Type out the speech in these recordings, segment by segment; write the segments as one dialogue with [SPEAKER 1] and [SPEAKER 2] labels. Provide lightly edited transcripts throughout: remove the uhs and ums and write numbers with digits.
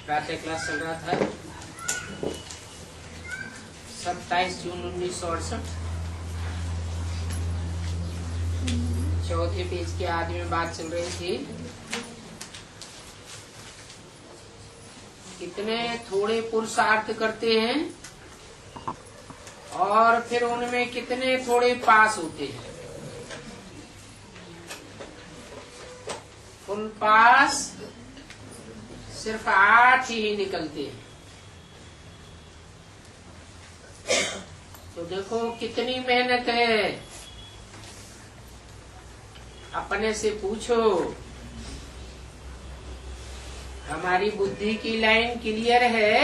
[SPEAKER 1] प्रातः क्लास चल रहा था 27 जून 1968। चौथे पेज के आदि में बात चल रही थी कितने थोड़े पुरुषार्थ करते हैं और फिर उनमें कितने थोड़े पास होते हैं। उन पास सिर्फ 8 ही निकलते हैं। तो देखो कितनी मेहनत है। अपने से पूछो, हमारी बुद्धि की लाइन क्लियर है?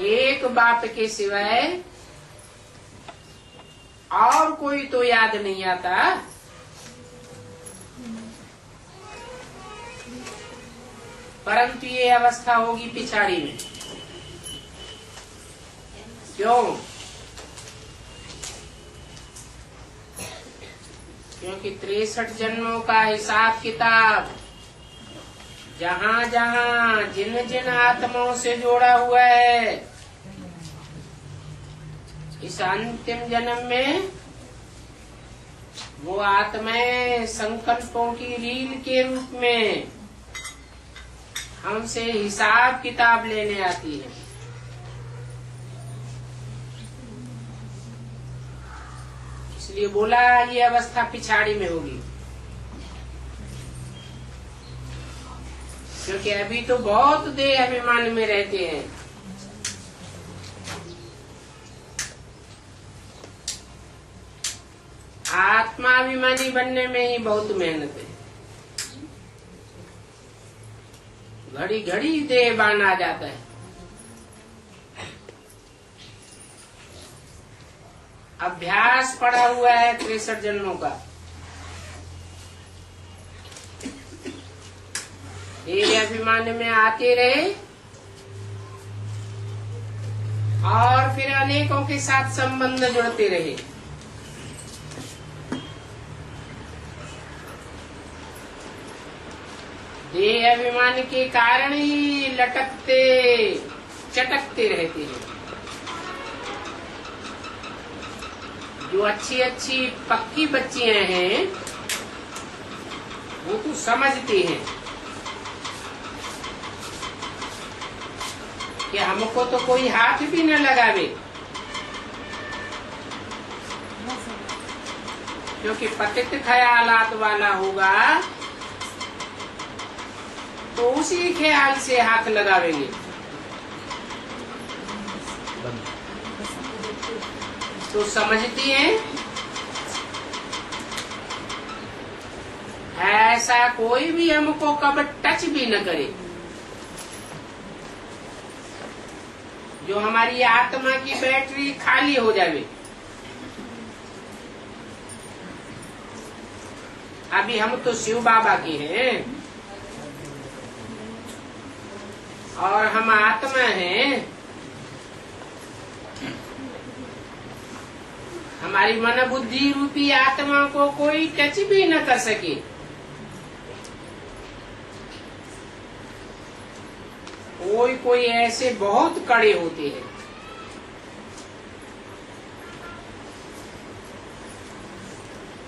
[SPEAKER 1] एक बाप के सिवाय और कोई तो याद नहीं आता। परंतु ये अवस्था होगी पिछाड़ी में। क्यों? क्योंकि 63 जन्मों का हिसाब किताब जहाँ जहाँ जिन जिन आत्माओं से जोड़ा हुआ है, इस अंतिम जन्म में वो आत्माएं संकल्पों की रील के रूप में हमसे हिसाब किताब लेने आती है। इसलिए बोला ये अवस्था पिछाड़ी में होगी, क्योंकि अभी तो बहुत देह अभिमान में रहते हैं। आत्माभिमानी बनने में ही बहुत मेहनत है। घड़ी घड़ी देह बान आ जाता है। अभ्यास पड़ा हुआ है 63 जन्मों का। देह अभिमान में आते रहे और फिर अनेकों के साथ संबंध जुड़ते रहे। देह अभिमान के कारण ही लटकते चटकते रहते हैं। जो अच्छी अच्छी पक्की बच्चियां हैं वो तो समझती हैं कि हमको तो कोई हाथ भी न लगावे, क्योंकि पतित ख्यालात वाला होगा तो उसी ख्याल से हाथ लगावेंगे। तो समझती हैं ऐसा कोई भी हमको कब टच भी न करे। जो हमारी आत्मा की बैटरी खाली हो जावे। अभी हम तो शिव बाबा के हैं और हम आत्मा हैं। हमारी मन बुद्धि रूपी आत्मा को कोई टच भी न कर सके। कोई ऐसे बहुत कड़े होते हैं।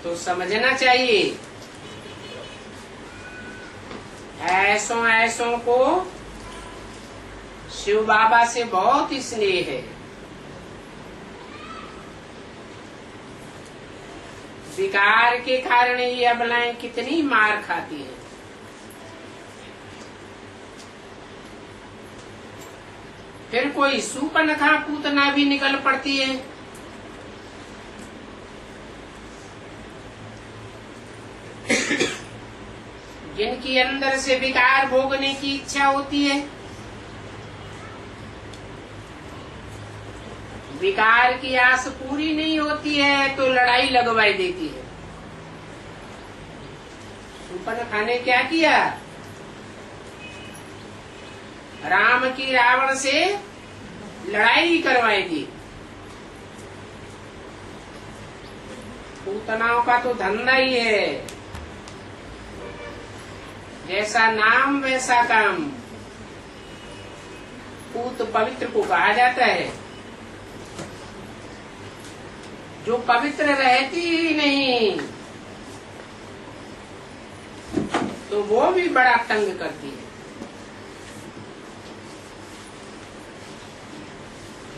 [SPEAKER 1] तो समझना चाहिए ऐसों को शिव बाबा से बहुत स्नेह है। विकार के कारण ये अबलाएं कितनी मार खाती हैं। फिर कोई सूपनखा पूतना भी निकल पड़ती है। जिनकी अंदर से विकार भोगने की इच्छा होती है, विकार की आस पूरी नहीं होती है तो लड़ाई लगवाई देती है। सूपनखा ने क्या किया? राम की रावण से लड़ाई करवाई थी। पूतनाओं का तो धंधा ही है, जैसा नाम वैसा काम। पूत पवित्र को कहा जाता है, जो पवित्र रहती ही नहीं तो वो भी बड़ा तंग करती है।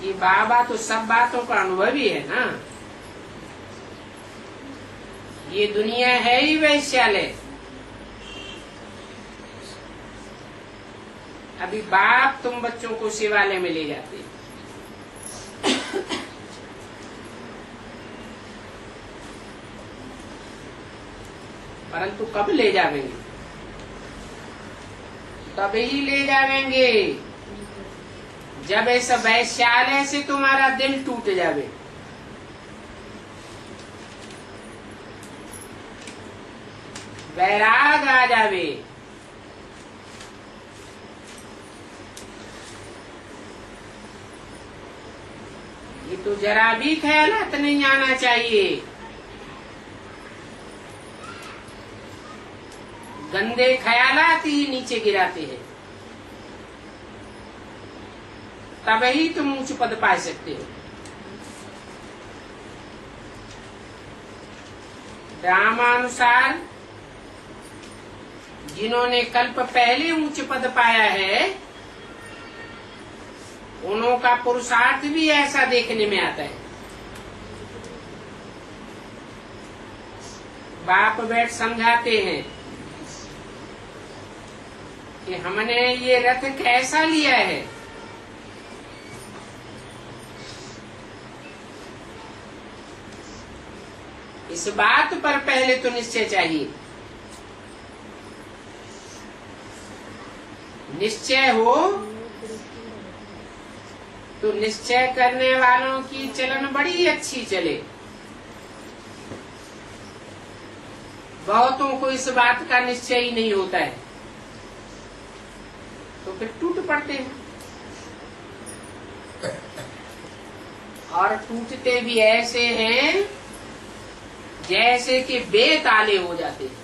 [SPEAKER 1] ये बाबा तो सब बातों का अनुभवी है ना। ये दुनिया है ही वैश्यालय। अभी बाप तुम बच्चों को शिवालय में ले जाते हैं, परंतु कब ले जावेंगे? तभी ले जावेंगे जब इस वैश्यालय से तुम्हारा दिल टूट जावे। वैराग आ जावे। ये तो जरा भी ख्यालात नहीं आना चाहिए। गंदे ख्यालात ही नीचे गिराते हैं, तभी तुम ऊंच पद पा सकते हो। रामानुसार जिन्होंने कल्प पहले ऊंच पद पाया है, उन्हों का पुरुषार्थ भी ऐसा देखने में आता है। बाप बैठ समझाते हैं कि हमने ये रथ कैसा लिया है। इस बात पर पहले तो निश्चय चाहिए। निश्चय हो तो निश्चय करने वालों की चलन बड़ी अच्छी चले। बहुतों को इस बात का निश्चय ही नहीं होता है, तो फिर टूट पड़ते हैं। और टूटते भी ऐसे हैं जैसे कि बेताले हो जाते हैं।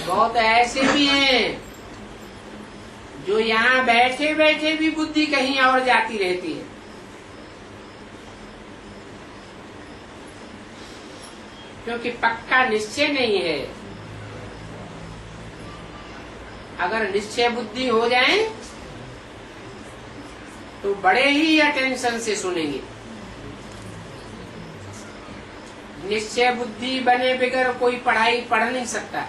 [SPEAKER 1] बहुत ऐसे भी हैं जो यहाँ बैठे बैठे भी बुद्धि कहीं और जाती रहती है। क्योंकि पक्का निश्चय नहीं है। अगर निश्चय बुद्धि हो जाए तो बड़े ही अटेंशन से सुनेंगे। निश्चय बुद्धि बने बगैर कोई पढ़ाई पढ़ नहीं सकता।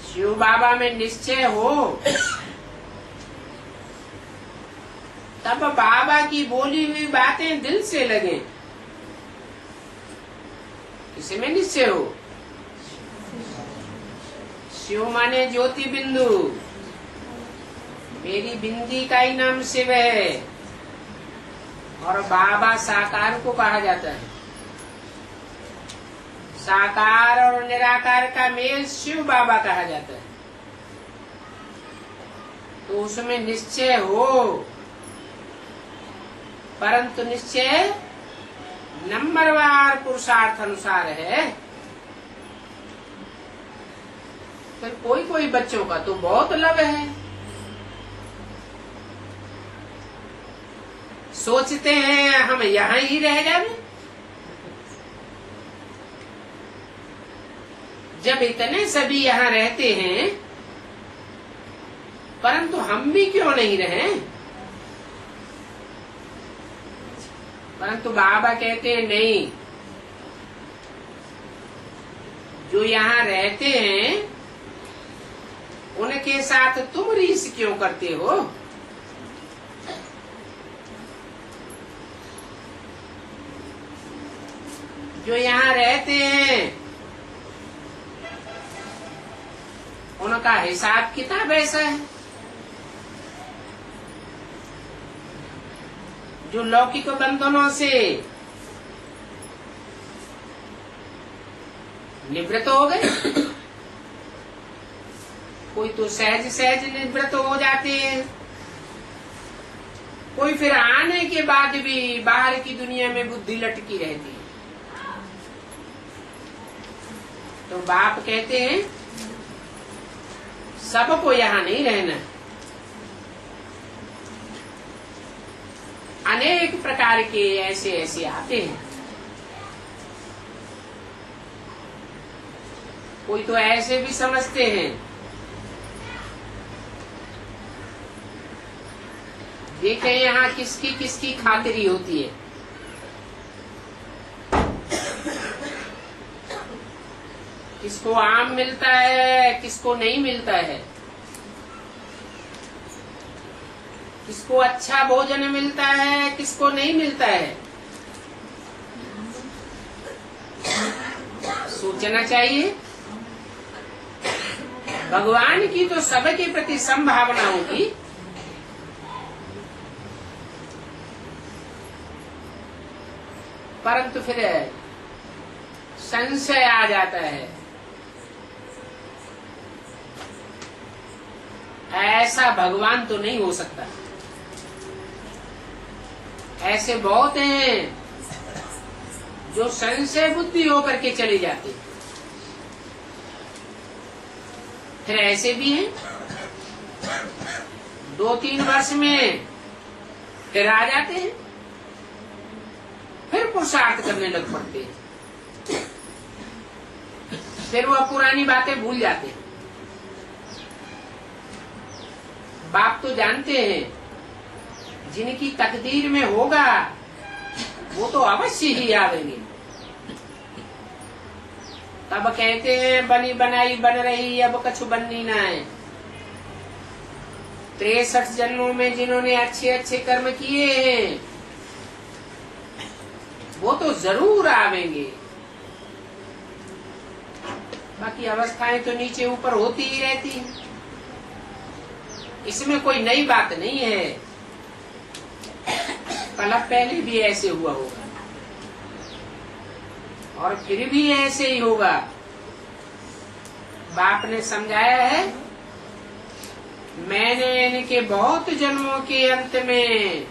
[SPEAKER 1] शिव बाबा में निश्चय हो तब बाबा की बोली हुई बातें दिल से लगे। इसमें निश्चय हो। शिव माने ज्योति बिंदु, मेरी बिंदी का ही नाम शिव है। और बाबा साकार को कहा जाता है। साकार और निराकार का मेल शिव बाबा कहा जाता है। तो उसमें निश्चय हो, परंतु निश्चय नंबरवार पुरुषार्थ अनुसार है। फिर कोई कोई बच्चों का तो बहुत लव है, सोचते हैं हम यहाँ ही रह जाए। जब इतने सभी यहाँ रहते हैं, परंतु हम भी क्यों नहीं रहे? परंतु बाबा कहते हैं नहीं, जो यहाँ रहते हैं उनके साथ तुम रीस क्यों करते हो? जो यहाँ रहते हैं उनका हिसाब किताब ऐसा है। जो लौकिक बंधनों से निवृत्त हो गए, कोई तो सहज सहज निवृत्त हो जाते हैं, कोई फिर आने के बाद भी बाहर की दुनिया में बुद्धि लटकी रहती है। तो बाप कहते हैं सबको यहाँ नहीं रहना, अनेक प्रकार के ऐसे ऐसे आते हैं। कोई तो ऐसे भी समझते हैं, देखें यहाँ किसकी किसकी खातिरी होती है। किसको आम मिलता है, किसको नहीं मिलता है, किसको अच्छा भोजन मिलता है, किसको नहीं मिलता है। सोचना चाहिए। भगवान की तो सबके प्रति संभावना होगी, परंतु फिर संशय आ जाता है। ऐसा भगवान तो नहीं हो सकता। ऐसे बहुत हैं जो संशय बुद्धि होकर के चले जाते, फिर ऐसे भी हैं 2-3 वर्ष में फिर आ जाते हैं, फिर पुरुषार्थ करने लग पड़ते हैं, फिर वह पुरानी बातें भूल जाते हैं। बाप तो जानते हैं जिनकी तकदीर में होगा वो तो अवश्य ही आवेंगे। तब कहते हैं बनी बनाई बन रही अब कछु बननी ना है। 63 जन्मों में जिन्होंने अच्छे अच्छे कर्म किए हैं वो तो जरूर आवेंगे। बाकी अवस्थाएं तो नीचे ऊपर होती ही रहती हैं, इसमें कोई नई बात नहीं है। कल पहले भी ऐसे हुआ होगा और फिर भी ऐसे ही होगा। बाप ने समझाया है, मैंने इनके बहुत जन्मों के अंत में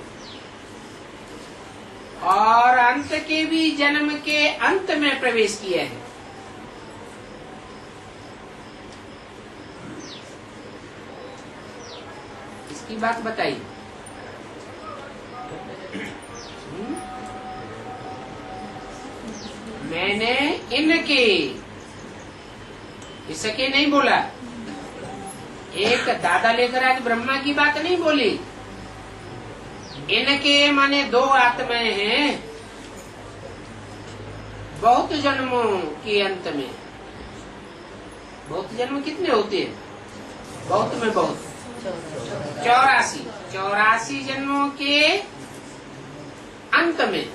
[SPEAKER 1] और अंत के भी जन्म के अंत में प्रवेश किया है। इसकी बात बताइए। मैंने इनके, इसके नहीं बोला। एक दादा लेकर आज ब्रह्मा की बात नहीं बोली। इनके माने 2 आत्माएं हैं बहुत जन्मों के अंत में। बहुत जन्म कितने होते हैं? बहुत में बहुत 84 जन्मों के अंत में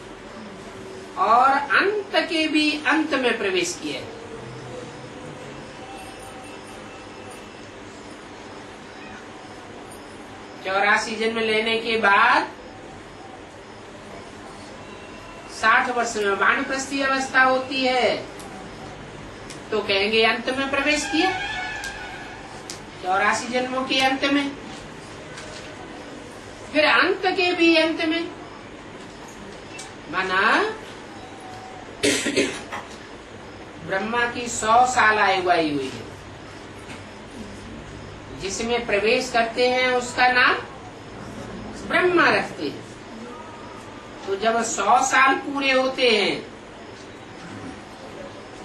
[SPEAKER 1] और अंत के भी अंत में प्रवेश किया है। चौरासी जन्म लेने के बाद 60 वर्ष में वानप्रस्थी अवस्था होती है, तो कहेंगे अंत में प्रवेश किया। 84 जन्मों के अंत में, फिर अंत के भी अंत में, माना ब्रह्मा की 100 साल आयु आई हुई है। जिसमें प्रवेश करते हैं उसका नाम ब्रह्मा रखते हैं। तो जब 100 साल पूरे होते हैं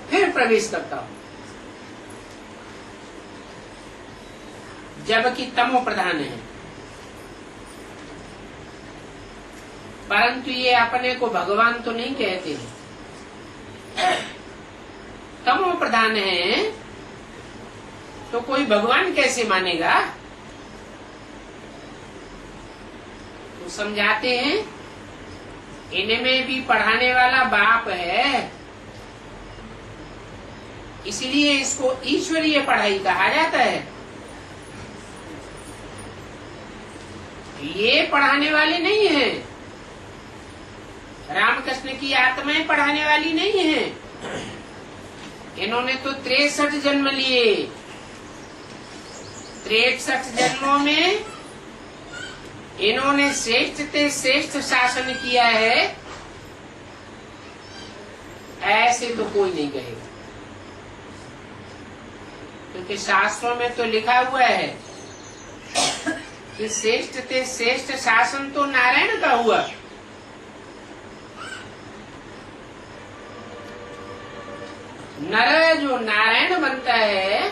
[SPEAKER 1] फिर प्रवेश करता हूं, जबकि तमो प्रधान है। परंतु ये अपने को भगवान तो नहीं कहते हैं, तमो प्रधान है, तो कोई भगवान कैसे मानेगा? तो समझाते हैं इनमें भी पढ़ाने वाला बाप है, इसलिए इसको ईश्वरीय पढ़ाई कहा जाता है। ये पढ़ाने वाले नहीं हैं, रामकृष्ण की आत्माएं पढ़ाने वाली नहीं है। इन्होंने तो 63 जन्म लिए। 63 जन्मों में इन्होंने श्रेष्ठ से श्रेष्ठ शासन किया है, ऐसे तो कोई नहीं कहेगा। क्योंकि शास्त्रों में तो लिखा हुआ है कि श्रेष्ठ से श्रेष्ठ शासन तो नारायण का हुआ। नर जो नारायण बनता है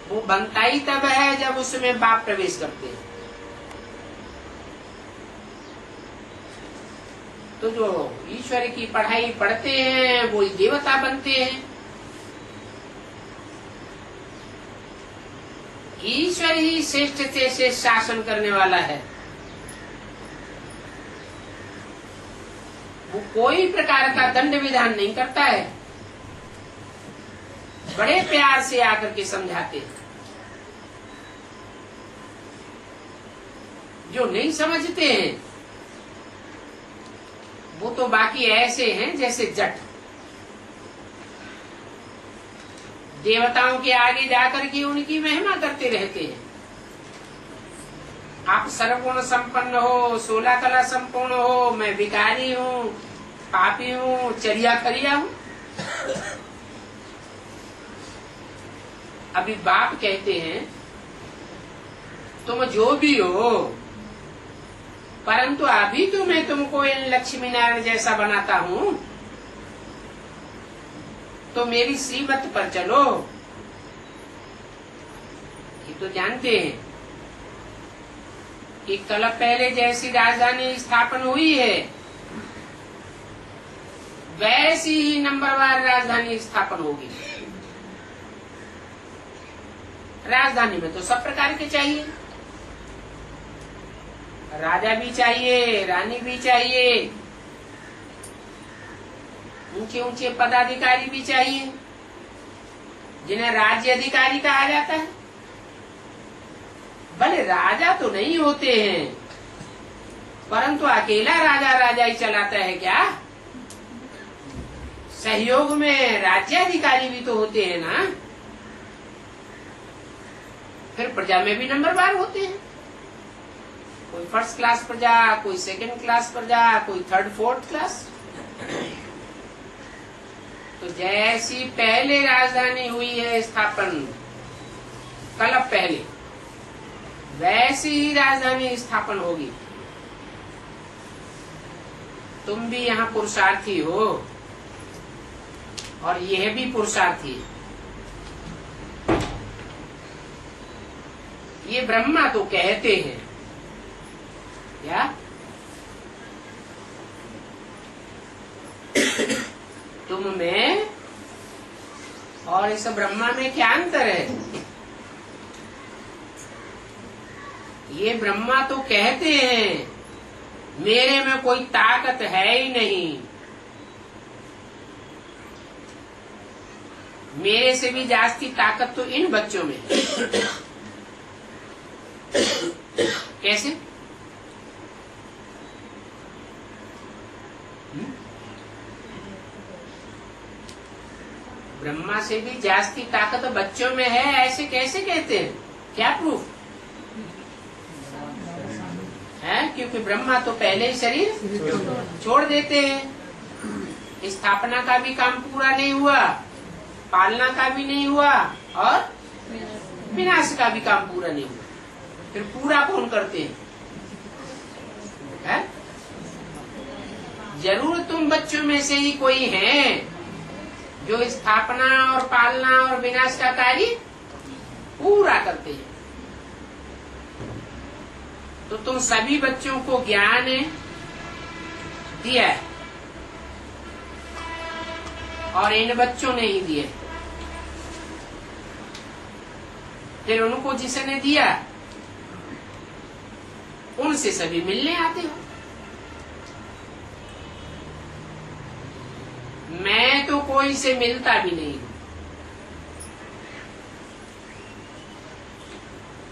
[SPEAKER 1] वो बनता ही तब है जब उसमें बाप प्रवेश करते हैं। तो जो ईश्वर की पढ़ाई पढ़ते हैं वो देवता बनते हैं। ईश्वर ही श्रेष्ठ से श्रेष्ठ शासन करने वाला है। वो कोई प्रकार का दंड विधान नहीं करता है, बड़े प्यार से आकर के समझाते हैं। जो नहीं समझते हैं वो तो बाकी ऐसे हैं जैसे जट, देवताओं के आगे जाकर के उनकी महिमा करते रहते हैं। आप सर्वगुण संपन्न हो, 16 कला संपूर्ण हो, मैं भिखारी हूँ, पापी हूँ, चरिया खरिया हूँ। अभी बाप कहते हैं तुम जो भी हो, परंतु अभी तो मैं तुमको इन लक्ष्मी नारायण जैसा बनाता हूँ, तो मेरी श्रीमत पर चलो। ये तो जानते हैं कि कल पहले जैसी राजधानी स्थापन हुई है वैसी ही नंबरवार राजधानी स्थापन होगी। राजधानी में तो सब प्रकार के चाहिए, राजा भी चाहिए, रानी भी चाहिए, ऊंचे ऊंचे पदाधिकारी भी चाहिए जिन्हें राज्य अधिकारी कहा जाता है। भले राजा तो नहीं होते हैं, परंतु अकेला राजा राजा ही चलाता है क्या? सहयोग में राज्याधिकारी भी तो होते हैं ना। फिर प्रजा में भी नंबरवार होते हैं, कोई फर्स्ट क्लास प्रजा, कोई सेकंड क्लास प्रजा, कोई थर्ड फोर्थ क्लास। तो जैसी पहले राजधानी हुई है स्थापन कल पहले, वैसी ही राजधानी स्थापन होगी। तुम भी यहाँ पुरुषार्थी हो और यह भी पुरुषार्थी है। ये ब्रह्मा तो कहते हैं क्या? तुम में और इस ब्रह्मा में क्या अंतर है? ये ब्रह्मा तो कहते हैं मेरे में कोई ताकत है ही नहीं, मेरे से भी जास्ती ताकत तो इन बच्चों में है। कैसे? ब्रह्मा से भी जास्ती ताकत बच्चों में है, ऐसे कैसे कहते हैं? क्या प्रूफ है? क्योंकि ब्रह्मा तो पहले ही शरीर छोड़ देते हैं। स्थापना का भी काम पूरा नहीं हुआ, पालना का भी नहीं हुआ और विनाश का भी काम पूरा नहीं हुआ। फिर पूरा कौन करते हैं? है? जरूर तुम बच्चों में से ही कोई हैं जो स्थापना और पालना और विनाश का कार्य पूरा करते हैं। तो तुम सभी बच्चों को ज्ञान दिया है और इन बच्चों ने ही दिया। फिर उनको जिसने दिया उनसे सभी मिलने आते हो। मैं तो कोई से मिलता भी नहीं हूं,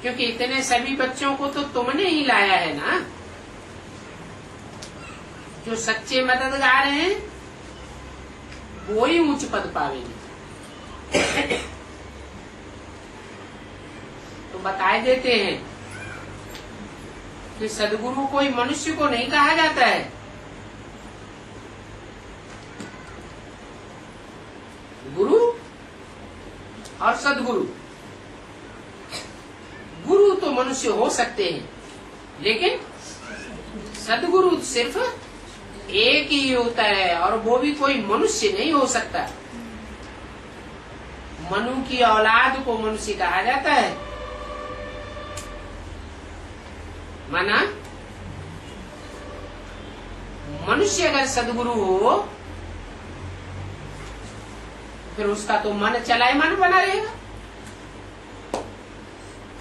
[SPEAKER 1] क्योंकि इतने सभी बच्चों को तो तुमने ही लाया है ना। जो सच्चे मददगार हैं वो ही उच्च पद पावेंगे। तो बताए देते हैं कि सदगुरु कोई मनुष्य को नहीं कहा जाता है। गुरु और सदगुरु, गुरु तो मनुष्य हो सकते हैं, लेकिन सदगुरु सिर्फ एक ही होता है, और वो भी कोई मनुष्य नहीं हो सकता। मनु की औलाद को मनुष्य कहा जाता है। माना मनुष्य अगर सदगुरु हो, फिर उसका तो मन चलायमान बना रहेगा,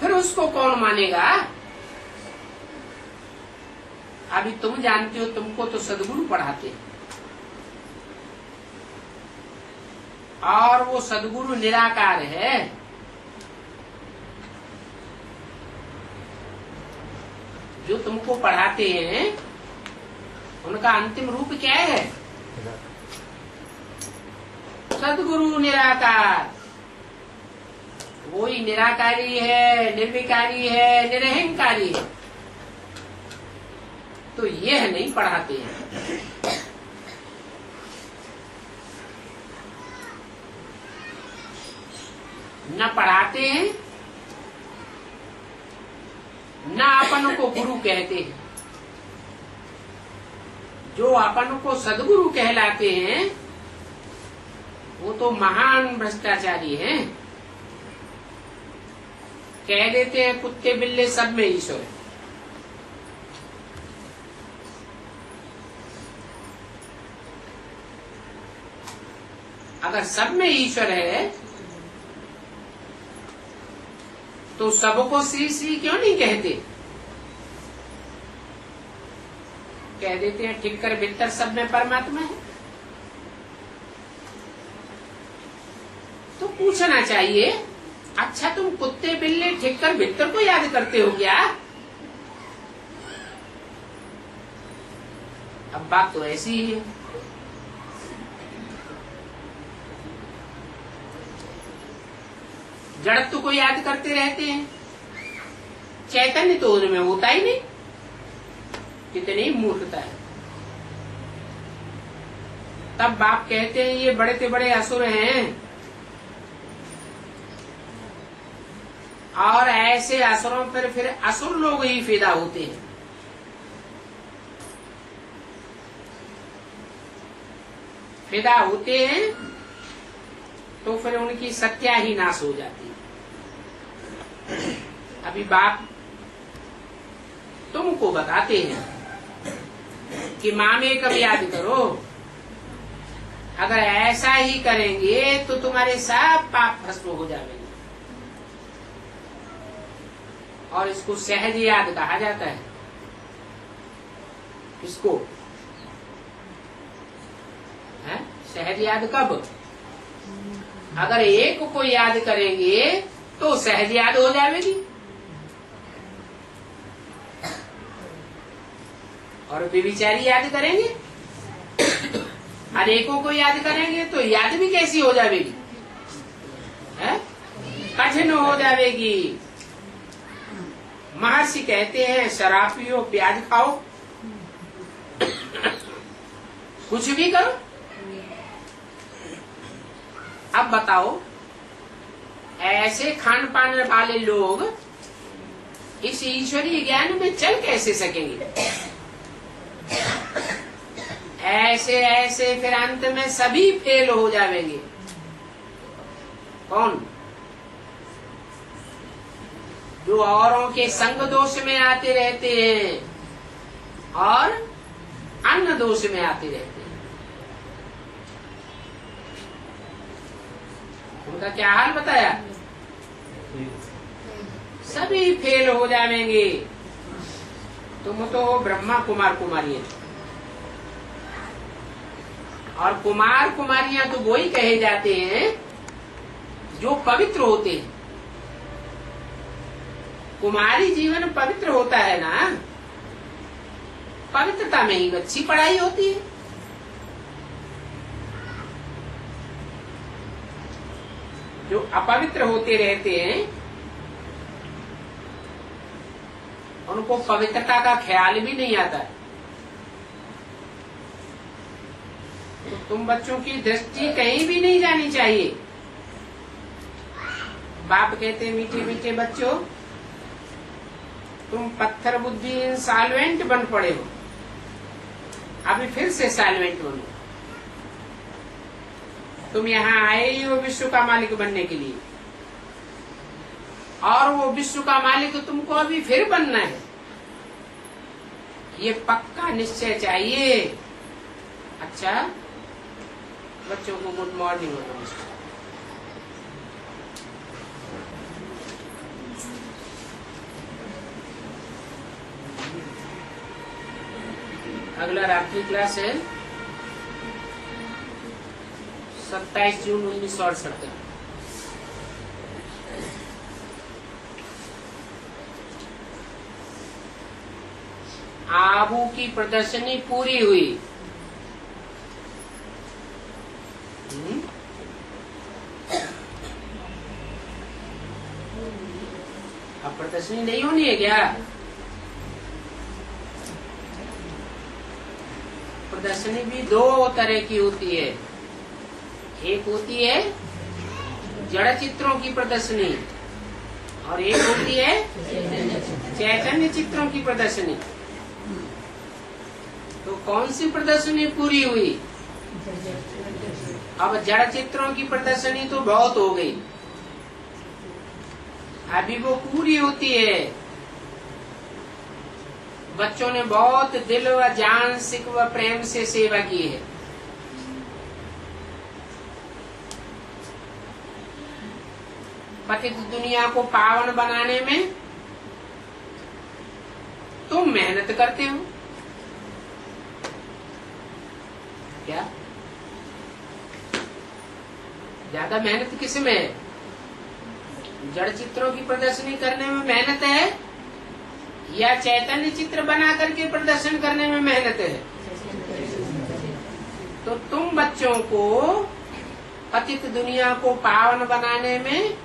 [SPEAKER 1] फिर उसको कौन मानेगा? अभी तुम जानते हो, तुमको तो सदगुरु पढ़ाते हैं, और वो सदगुरु निराकार है। जो तुमको पढ़ाते हैं उनका अंतिम रूप क्या है? सदगुरु निराकार। वही निराकारी है, निर्विकारी है, निरहंकारी है। तो यह नहीं पढ़ाते हैं। न पढ़ाते हैं, न अपन को गुरु कहते हैं। जो अपन को सदगुरु कहलाते हैं वो तो महान भ्रष्टाचारी हैं। कह देते हैं कुत्ते बिल्ले सब में ईश्वर है। अगर सब में ईश्वर है तो सबको श्री श्री क्यों नहीं कहते? कह देते हैं ठिक्कर भीतर सब में परमात्मा है। तो पूछना चाहिए, अच्छा तुम कुत्ते बिल्ले ठिक्कर भीतर को याद करते हो क्या? अब बात तो ऐसी ही है। जड़त्व को याद करते रहते हैं, चैतन्य तो उनमें होता ही नहीं। कितनी मूर्खता है। तब बाप कहते हैं ये बड़े से बड़े असुर हैं, और ऐसे असुरों पर फिर असुर लोग ही फिदा होते हैं। फिदा होते हैं तो फिर उनकी सत्या ही नाश हो जाती है। अभी बाप तुमको बताते हैं कि मामे कब याद करो। अगर ऐसा ही करेंगे तो तुम्हारे सब पाप भस्म हो जाएंगे। और इसको सहज याद कहा जाता है। इसको है सहज याद कब? अगर एक को याद करेंगे तो सहज याद हो जाएगी, और व्यभिचारी याद करेंगे, अनेकों को याद करेंगे तो याद भी कैसी हो जाएगी? कठिन हो जाएगी। महर्षि कहते हैं शराब पियो, प्याज खाओ, कुछ भी करो। अब बताओ, ऐसे खान पान वाले लोग इस ईश्वरीय ज्ञान में चल कैसे सकेंगे? ऐसे ऐसे फिर अंत में सभी फेल हो जाएंगे। कौन? जो औरों के संग दोष में आते रहते हैं और अन्न दोष में आते रहते हैं। उनका क्या हाल बताया? सभी फेल हो जाएंगे। तुम तो ब्रह्मा कुमार कुमारी हैं, और कुमार कुमारियां तो वही कहे जाते हैं जो पवित्र होते हैं। कुमारी जीवन पवित्र होता है ना, पवित्रता में ही अच्छी पढ़ाई होती है। जो अपवित्र होते रहते हैं उनको पवित्रता का ख्याल भी नहीं आता है। तो तुम बच्चों की दृष्टि कहीं भी नहीं जानी चाहिए। बाप कहते मीठे मीठे बच्चों, तुम पत्थर बुद्धि इंसॉल्वेंट बन पड़े हो, अभी फिर से सॉल्वेंट बनो। तुम यहाँ आए ही हो विश्व का मालिक बनने के लिए, और वो विश्व का मालिक तुमको अभी फिर बनना है। ये पक्का निश्चय चाहिए। अच्छा बच्चों को गुड मॉर्निंग और नमस्कार। अगला रात्रि क्लास है 27 जून 1968। आबू की प्रदर्शनी पूरी हुई। अब प्रदर्शनी नहीं होनी है क्या? प्रदर्शनी भी दो तरह की होती है। एक होती है जड़ चित्रों की प्रदर्शनी और एक होती है चैतन्य चित्रों की प्रदर्शनी। तो कौन सी प्रदर्शनी पूरी हुई? अब जड़ चित्रों की प्रदर्शनी तो बहुत हो गई, अभी वो पूरी होती है। बच्चों ने बहुत दिल व जान सिक व प्रेम से सेवा की है। पतित दुनिया को पावन बनाने में तुम मेहनत करते हो क्या? ज्यादा मेहनत किसमें है? जड़ चित्रों की प्रदर्शनी करने में मेहनत है या चैतन्य चित्र बना करके प्रदर्शन करने में मेहनत है? तो तुम बच्चों को पतित दुनिया को पावन बनाने में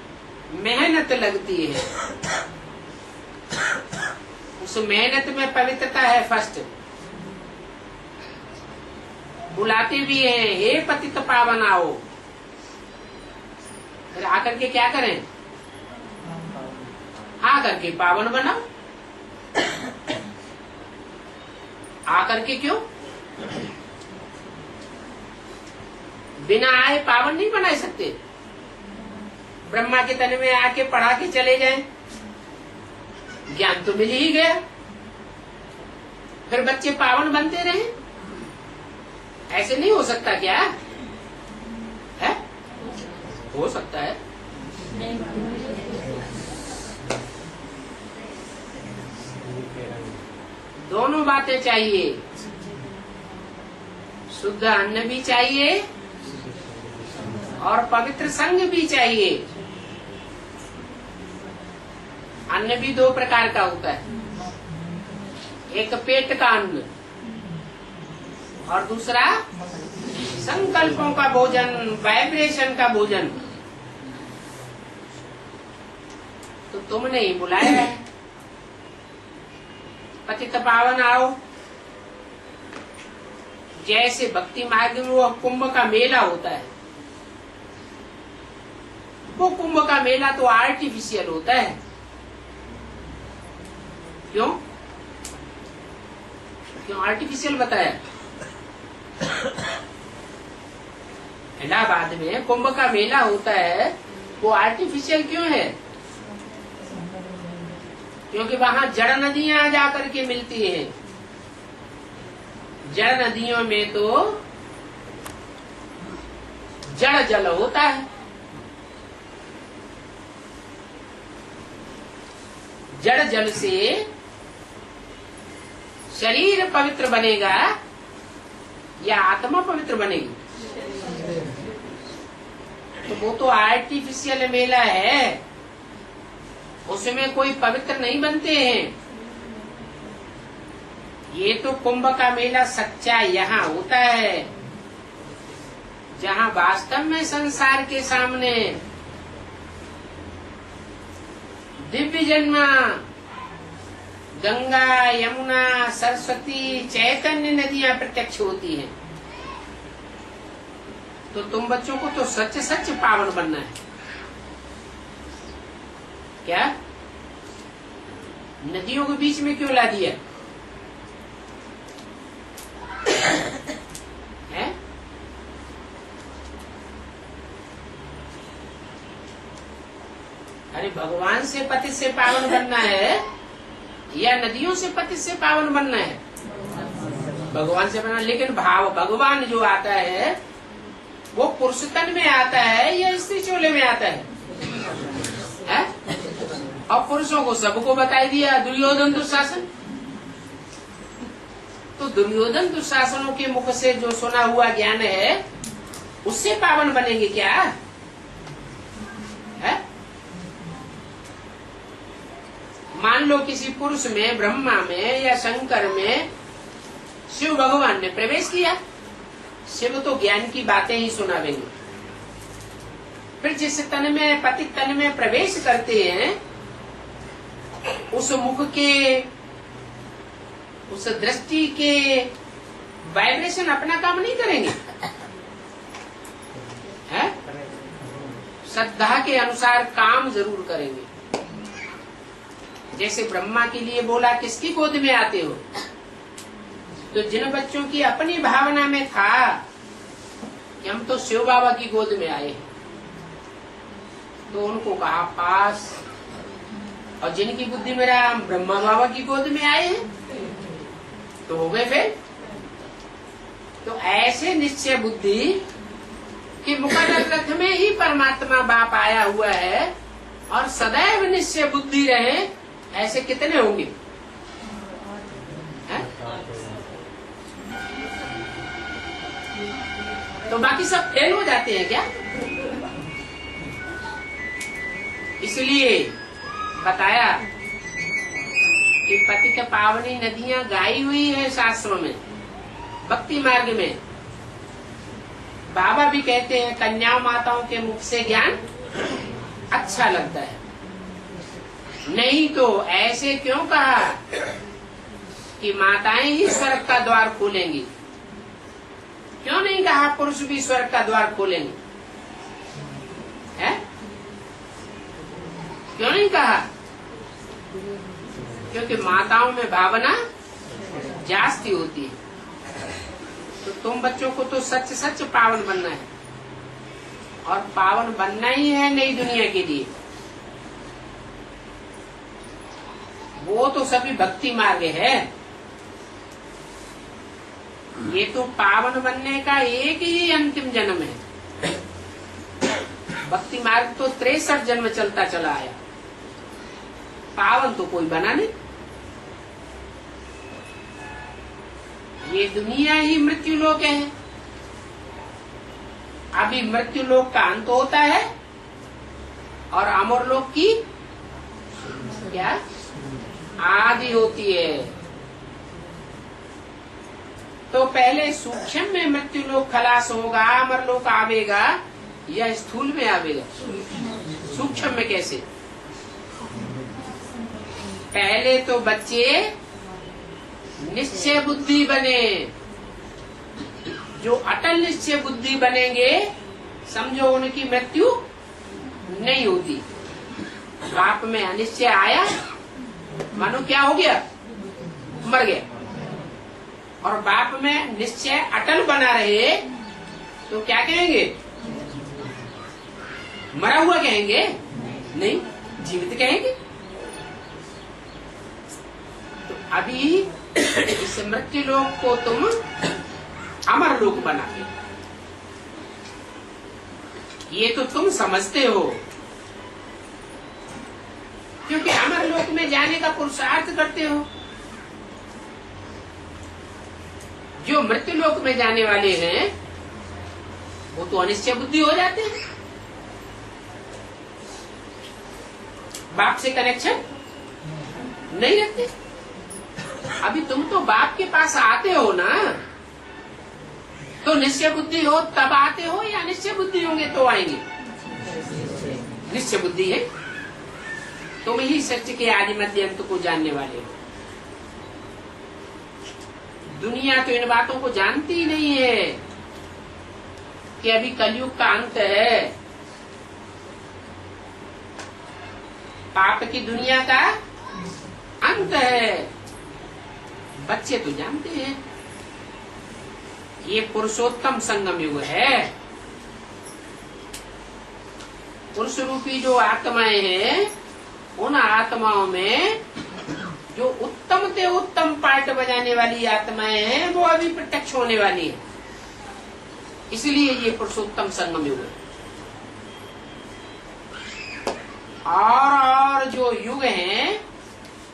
[SPEAKER 1] मेहनत लगती है। उस मेहनत में पवित्रता है। फर्स्ट बुलाते भी हैं, हे पतित पावन आओ। फिर आकर के क्या करें? आकर के पावन बनाओ। आकर के क्यों? बिना आए पावन नहीं बना सकते। ब्रह्मा के तन में आके पढ़ा के चले जाएं, ज्ञान तो मिल ही गया, फिर बच्चे पावन बनते रहे। ऐसे नहीं हो सकता क्या है? हो सकता है। दोनों बातें चाहिए, शुद्ध अन्न भी चाहिए और पवित्र संग भी चाहिए। अन्न भी दो प्रकार का होता है, एक पेट का अन्न और दूसरा संकल्पों का भोजन, वाइब्रेशन का भोजन। तो तुमने ही बुलाया है, पतित पावन आओ। जैसे भक्ति मार्ग में वो कुंभ का मेला होता है, वो कुंभ का मेला तो आर्टिफिशियल होता है। क्यों क्यों आर्टिफिशियल बताया? इलाहाबाद में कुंभ का मेला होता है, वो आर्टिफिशियल क्यों है? क्योंकि वहां जड़ नदियां जाकर के मिलती हैं। जड़ नदियों में तो जड़ जल होता है। जड़ जल से शरीर पवित्र बनेगा या आत्मा पवित्र बनेगी? तो वो तो आर्टिफिशियल मेला है, उसमें कोई पवित्र नहीं बनते हैं। ये तो कुंभ का मेला सच्चा यहाँ होता है, जहाँ वास्तव में संसार के सामने दिव्य जन्म गंगा, यमुना, सरस्वती, चैतन्य नदियां प्रत्यक्ष होती हैं। तो तुम बच्चों को तो सच सच पावन बनना है। क्या नदियों के बीच में क्यों ला दिया है? अरे भगवान से पति से पावन बनना है या नदियों से पति से पावन बनना है? भगवान से बनना। लेकिन भाव भगवान जो आता है वो पुरुष तन में आता है या स्त्री चोले में आता है? और पुरुषों को सबको बताई दिया दुर्योधन दुशासन। तो दुर्योधन दुशासनों के मुख से जो सुना हुआ ज्ञान है उससे पावन बनेंगे क्या है? मान लो किसी पुरुष में, ब्रह्मा में या शंकर में शिव भगवान ने प्रवेश किया। शिव तो ज्ञान की बातें ही सुनावेंगे। फिर जिस तन में, पति तन में प्रवेश करते हैं उस मुख के, उस दृष्टि के वाइब्रेशन अपना काम नहीं करेंगे है? श्रद्धा के अनुसार काम जरूर करेंगे। जैसे ब्रह्मा के लिए बोला किसकी गोद में आते हो, तो जिन बच्चों की अपनी भावना में था कि हम तो शिव बाबा की गोद में आए हैं, तो उनको कहा पास। और जिनकी बुद्धि में रहा हम ब्रह्मा बाबा की गोद में आए हैं, तो हो गए फिर। तो ऐसे निश्चय बुद्धि कि मुकद्दर में ही परमात्मा बाप आया हुआ है और सदैव निश्चय बुद्धि रहे, ऐसे कितने होंगे? है? तो बाकी सब फेल हो जाते हैं क्या? इसलिए बताया कि पतित पावनी नदियां गाई हुई है शास्त्रों में, भक्ति मार्ग में। बाबा भी कहते हैं कन्याओं माताओं के मुख से ज्ञान अच्छा लगता है। नहीं तो ऐसे क्यों कहा कि माताएं ही स्वर्ग का द्वार खोलेंगी? क्यों नहीं कहा पुरुष भी स्वर्ग का द्वार खोलेंगे? है? क्यों नहीं कहा? क्योंकि माताओं में भावना जास्ती होती है। तो तुम बच्चों को तो सच सच पावन बनना है, और पावन बनना ही है नई दुनिया के लिए। वो तो सभी भक्ति मार्ग है। ये तो पावन बनने का एक ही अंतिम जन्म है। भक्ति मार्ग तो 63 जन्म चलता चला आया, पावन तो कोई बना नहीं। ये दुनिया ही मृत्यु लोक है। अभी मृत्यु लोक का अंत होता है और अमर लोक की क्या आदि होती है। तो पहले सूक्ष्म में मृत्यु लोक खलास होगा, अमर लोक आवेगा, या स्थूल में आवेगा? सूक्ष्म में कैसे? पहले तो बच्चे निश्चय बुद्धि बने। जो अटल निश्चय बुद्धि बनेंगे, समझो उनकी मृत्यु नहीं होती। बाप में अनिश्चय आया, मानो क्या हो गया? मर गया। और बाप में निश्चय अटल बना रहे तो क्या कहेंगे? मरा हुआ कहेंगे? नहीं, जीवित कहेंगे। तो अभी इस मृत्यु लोक को तुम अमर लोक बना दो। ये तो तुम समझते हो, क्योंकि अमर लोक में जाने का पुरुषार्थ करते हो। जो मृत्यु लोक में जाने वाले हैं वो तो अनिश्चय बुद्धि हो जाते हैं, बाप से कनेक्शन नहीं रखते। अभी तुम तो बाप के पास आते हो ना, तो निश्चय बुद्धि हो तब आते हो, या निश्चय बुद्धि होंगे तो आएंगे? निश्चय बुद्धि है। तुम ही सत्य के आदि मध्य अंत को जानने वाले हो। दुनिया तो इन बातों को जानती ही नहीं है कि अभी कलयुग का अंत है, पाप की दुनिया का अंत है। बच्चे तो जानते हैं ये पुरुषोत्तम संगम युग है। पुरुष रूपी जो आत्माएं हैं, उन आत्माओं में जो उत्तम से उत्तम पार्ट बजाने वाली आत्माएं हैं, वो अभी प्रत्यक्ष होने वाली है। इसलिए ये पुरुषोत्तम संगम युग है। और जो युग हैं,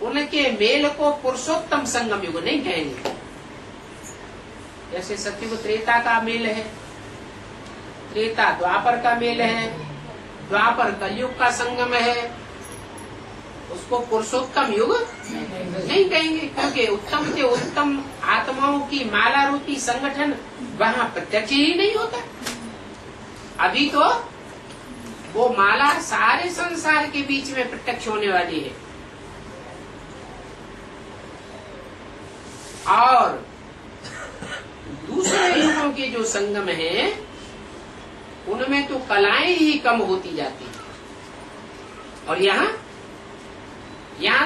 [SPEAKER 1] उनके मेल को पुरुषोत्तम संगम युग नहीं कहेंगे। जैसे सत्युग त्रेता का मेल है, त्रेता द्वापर का मेल है, द्वापर कलयुग का संगम है, उसको पुरुषोत्तम युग नहीं कहेंगे, क्योंकि उत्तम से उत्तम आत्माओं की माला रूपी संगठन वहाँ प्रत्यक्ष ही नहीं होता। अभी तो वो माला सारे संसार के बीच में प्रत्यक्ष होने वाली है। और दूसरे युगों के जो संगम है, उनमें तो कलाएं ही कम होती जाती है। और यहाँ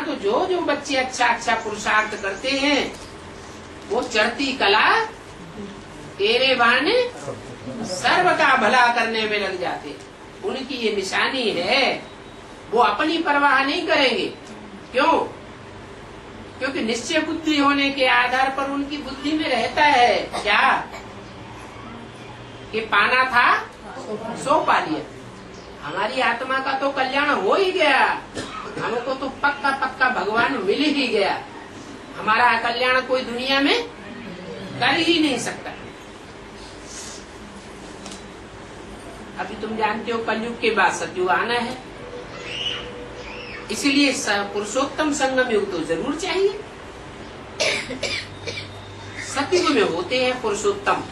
[SPEAKER 1] तो जो बच्चे अच्छा पुरुषार्थ करते हैं, वो चढ़ती कला तेरे बहाने सर्व का भला करने में लग जाते। उनकी ये निशानी है, वो अपनी परवाह नहीं करेंगे। क्यों? क्योंकि निश्चय बुद्धि होने के आधार पर उनकी बुद्धि में रहता है क्या कि पाना था सो पा लिया। हमारी आत्मा का तो कल्याण हो ही गया, हमको तो पक्का भगवान मिल ही गया। हमारा कल्याण कोई दुनिया में कर ही नहीं सकता। अभी तुम जानते हो कलयुग के बाद सतयुग आना है, इसलिए पुरुषोत्तम संगम युग तो जरूर चाहिए। सतयुग में होते हैं पुरुषोत्तम।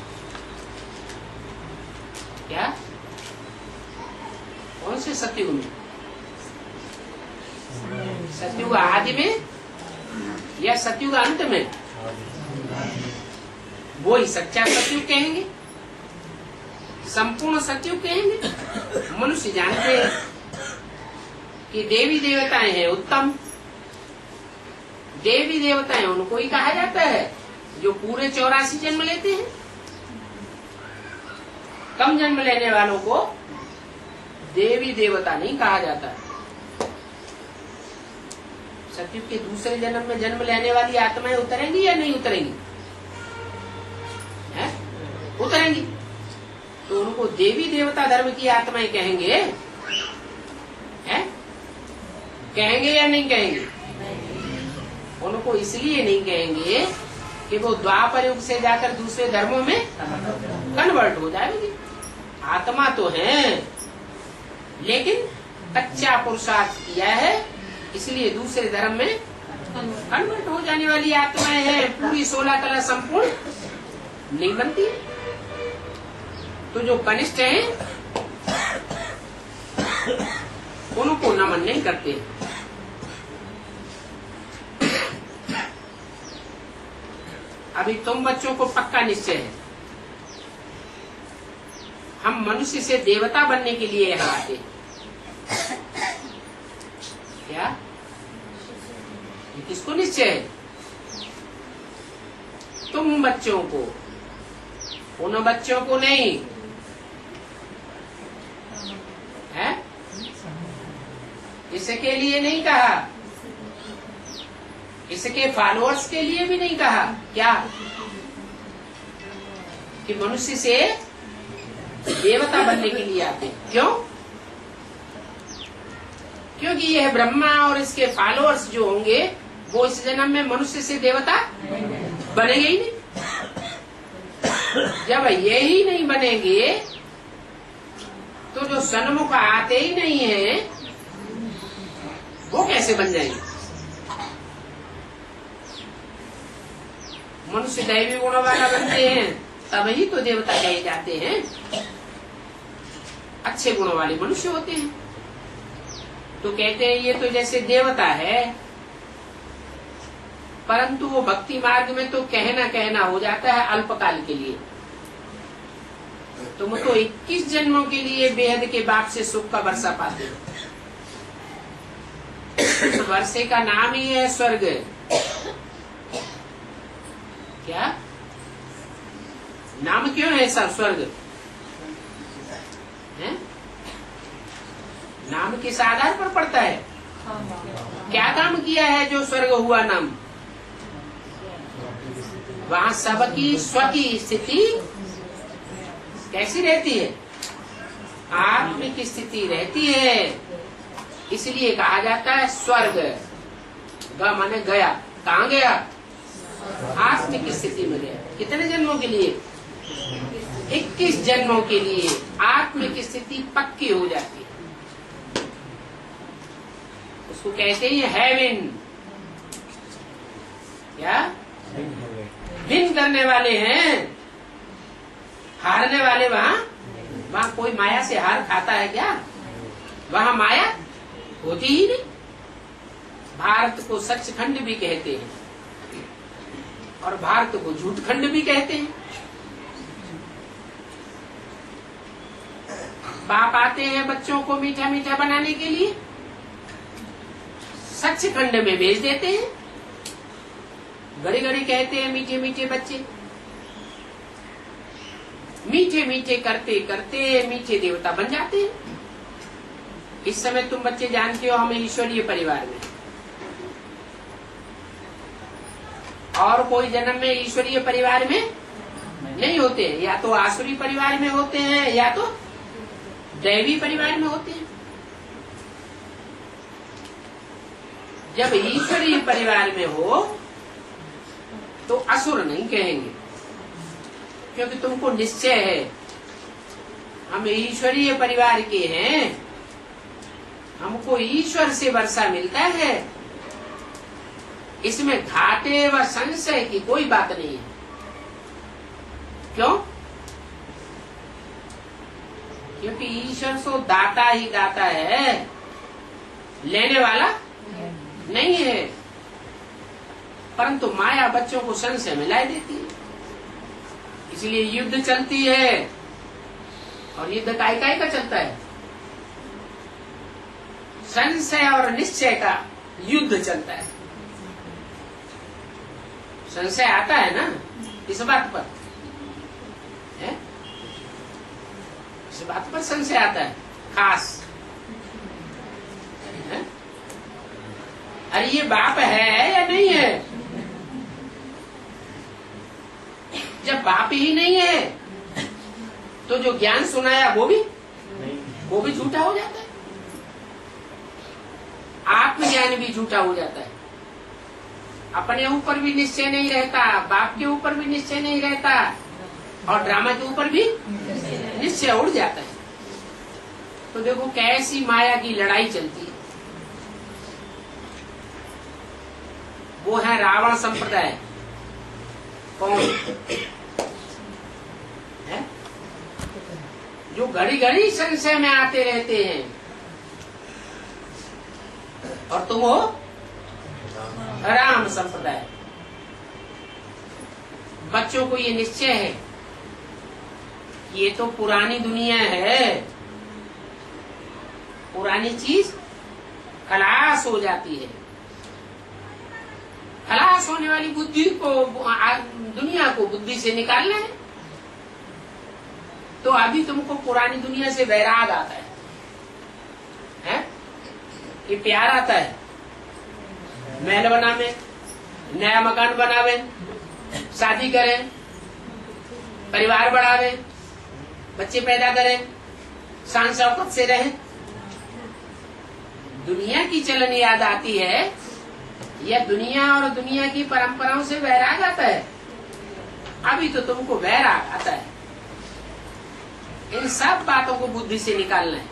[SPEAKER 1] क्या? कौन से सतयुग में? सतयुग आदि में या सतयुग अंत में? वो ही सच्चा सतयुग कहेंगे, संपूर्ण सतयुग कहेंगे। मनुष्य जानते हैं कि देवी देवताएं हैं उत्तम। देवी देवताएं उनको ही कहा जाता है जो पूरे 84 जन्म लेते हैं। कम जन्म लेने वालों को देवी देवता नहीं कहा जाता। सतयुग के दूसरे जन्म में जन्म लेने वाली आत्माएं उतरेंगी या नहीं उतरेंगी? है? उतरेंगी। तो उनको देवी देवता धर्म की आत्माएं कहेंगे, है? कहेंगे या नहीं कहेंगे? उनको इसलिए नहीं कहेंगे कि वो द्वापर युग से जाकर दूसरे धर्मों में कन्वर्ट हो जाएगी। आत्मा तो है, लेकिन कच्चा पुरुषार्थ किया है, इसलिए दूसरे धर्म में कन्वर्ट हो जाने वाली आत्माएं हैं। पूरी 16 कला संपूर्ण नहीं बनती। तो जो कनिष्ठ हैं, उनको नमन नहीं करते। अभी तुम बच्चों को पक्का निश्चय है, हम मनुष्य से देवता बनने के लिए यहाँ आते हैं। क्या? ये किसको निश्चय है? तुम बच्चों को, उन बच्चों को नहीं है। इसके लिए नहीं कहा, इसके फॉलोअर्स के लिए भी नहीं कहा। क्या? कि मनुष्य से देवता बनने के लिए आते। क्यों? क्योंकि यह ब्रह्मा और इसके फॉलोअर्स जो होंगे, वो इस जन्म में मनुष्य से देवता बनेंगे ही नहीं। जब ये ही नहीं बनेंगे, तो जो सन्मुख आते ही नहीं है, वो कैसे बन जाएंगे? मनुष्य दैवी गुणों वाला बनते हैं, तब ही तो देवता कहे जाते हैं। अच्छे गुणों वाले मनुष्य होते हैं तो कहते हैं ये तो जैसे देवता है। परंतु वो भक्ति मार्ग में तो कहना कहना हो जाता है अल्पकाल के लिए। तुम तो 21 जन्मों के लिए बेहद के बाप से सुख का वर्षा पाते हो। उस वर्षे का नाम ही है स्वर्ग। क्या नाम क्यों है सब स्वर्ग है? नाम किस आधार पर पड़ता है? क्या काम किया है जो स्वर्ग हुआ नाम? वहाँ सबकी स्व की स्थिति कैसी रहती है? आत्मिक स्थिति रहती है, इसलिए कहा जाता है स्वर्ग। ग माने गया, कहाँ गया? आत्मिक स्थिति में गया। कितने जन्मों के लिए? 21 जन्मों के लिए आत्मिक स्थिति पक्की हो जाती है। उसको कहते हैं हेवन। क्या भिन्न करने वाले हैं, हारने वाले वहाँ कोई माया से हार खाता है क्या? वहाँ माया होती ही नहीं। भारत को सचखंड भी कहते हैं और भारत को झूठखंड भी कहते हैं। बाप आते हैं बच्चों को मीठा मीठा बनाने के लिए, सचखंड में भेज देते हैं। घड़ी घड़ी कहते हैं मीठे मीठे बच्चे। मीठे मीठे करते करते मीठे देवता बन जाते हैं। इस समय तुम बच्चे जानते हो हम ईश्वरीय परिवार में, और कोई जन्म में ईश्वरीय परिवार में नहीं होते हैं। या तो आसुरी परिवार में होते हैं या तो दैवी परिवार में होते हैं। जब ईश्वरीय परिवार में हो तो असुर नहीं कहेंगे, क्योंकि तुमको निश्चय है हम ईश्वरीय परिवार के हैं, हमको ईश्वर से वर्षा मिलता है, इसमें घाटे व संशय की कोई बात नहीं है। क्यों? क्योंकि ईश्वर तो दाता ही दाता है, लेने वाला नहीं है। परंतु माया बच्चों को संशय में ला देती है, इसलिए युद्ध चलती है। और युद्ध काय का चलता है? संशय और निश्चय का युद्ध चलता है। संशय आता है ना इस बात पर है? इस बात पर संशय आता है खास है? अरे ये बाप है या नहीं है? जब बाप ही नहीं है तो जो ज्ञान सुनाया वो भी झूठा हो जाता है। आत्मज्ञान भी झूठा हो जाता है। अपने ऊपर भी निश्चय नहीं रहता, बाप के ऊपर भी निश्चय नहीं रहता, और ड्रामा के ऊपर भी निश्चय उड़ जाता है। तो देखो कैसी माया की लड़ाई चलती है। वो है रावण संप्रदाय। कौन है? जो घड़ी घड़ी संशय में आते रहते हैं। और तुम हो राम संप्रदाय। बच्चों को ये निश्चय है ये तो पुरानी दुनिया है, पुरानी चीज खलास हो जाती है। खलास होने वाली बुद्धि को, दुनिया को बुद्धि से निकालना है। तो अभी तुमको पुरानी दुनिया से वैराग आता है? ये प्यार आता है। महल बनावे, नया मकान बनावे, शादी करें, परिवार बढ़ावे, बच्चे पैदा करें, शान शौकत से रहें। दुनिया की चलन याद आती है या दुनिया और दुनिया की परंपराओं से वैराग आता है? अभी तो तुमको वैराग आता है। इन सब बातों को बुद्धि से निकालना है।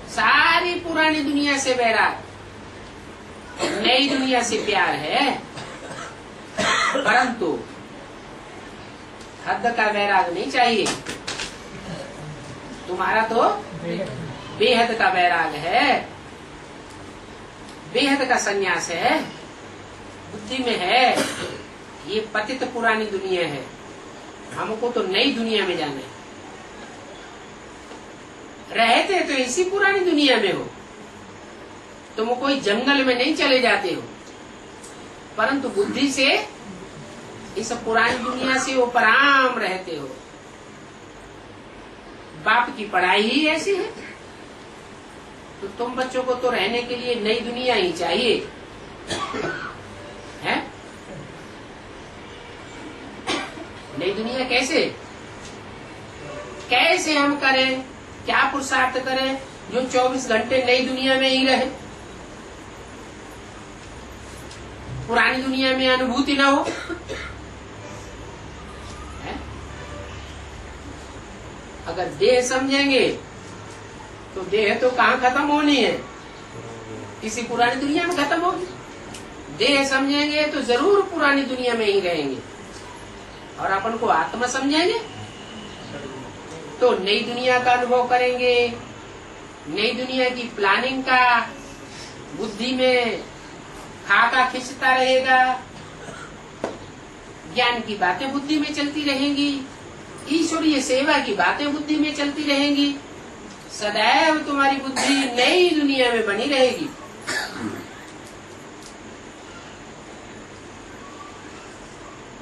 [SPEAKER 1] सारी पुरानी दुनिया से वैराग, नई दुनिया से प्यार है, परंतु हद का वैराग नहीं चाहिए। तुम्हारा तो बेहद का वैराग है, बेहद का संन्यास है। बुद्धि में है ये पतित पुरानी दुनिया है, हमको तो नई दुनिया में जाना है। रहते तो इसी पुरानी दुनिया में हो, तुम कोई जंगल में नहीं चले जाते हो, परंतु बुद्धि से इस पुरानी दुनिया से उपराम रहते हो। बाप की पढ़ाई ही ऐसी है, तो तुम बच्चों को तो रहने के लिए नई दुनिया ही चाहिए है। नई दुनिया कैसे कैसे हम करें, क्या पुरुषार्थ करें जो 24 घंटे नई दुनिया में ही रहे, पुरानी दुनिया में अनुभूति ना हो है? अगर देह समझेंगे तो देह तो कहाँ खत्म होनी है, किसी पुरानी दुनिया में खत्म होगी। देह समझेंगे तो जरूर पुरानी दुनिया में ही रहेंगे, और अपन को आत्मा समझेंगे तो नई दुनिया का अनुभव करेंगे। नई दुनिया की प्लानिंग का बुद्धि में खाका खिंचता रहेगा, ज्ञान की बातें बुद्धि में चलती रहेंगी, ईश्वरीय सेवा की बातें बुद्धि में चलती रहेंगी। सदैव तुम्हारी बुद्धि नई दुनिया में बनी रहेगी।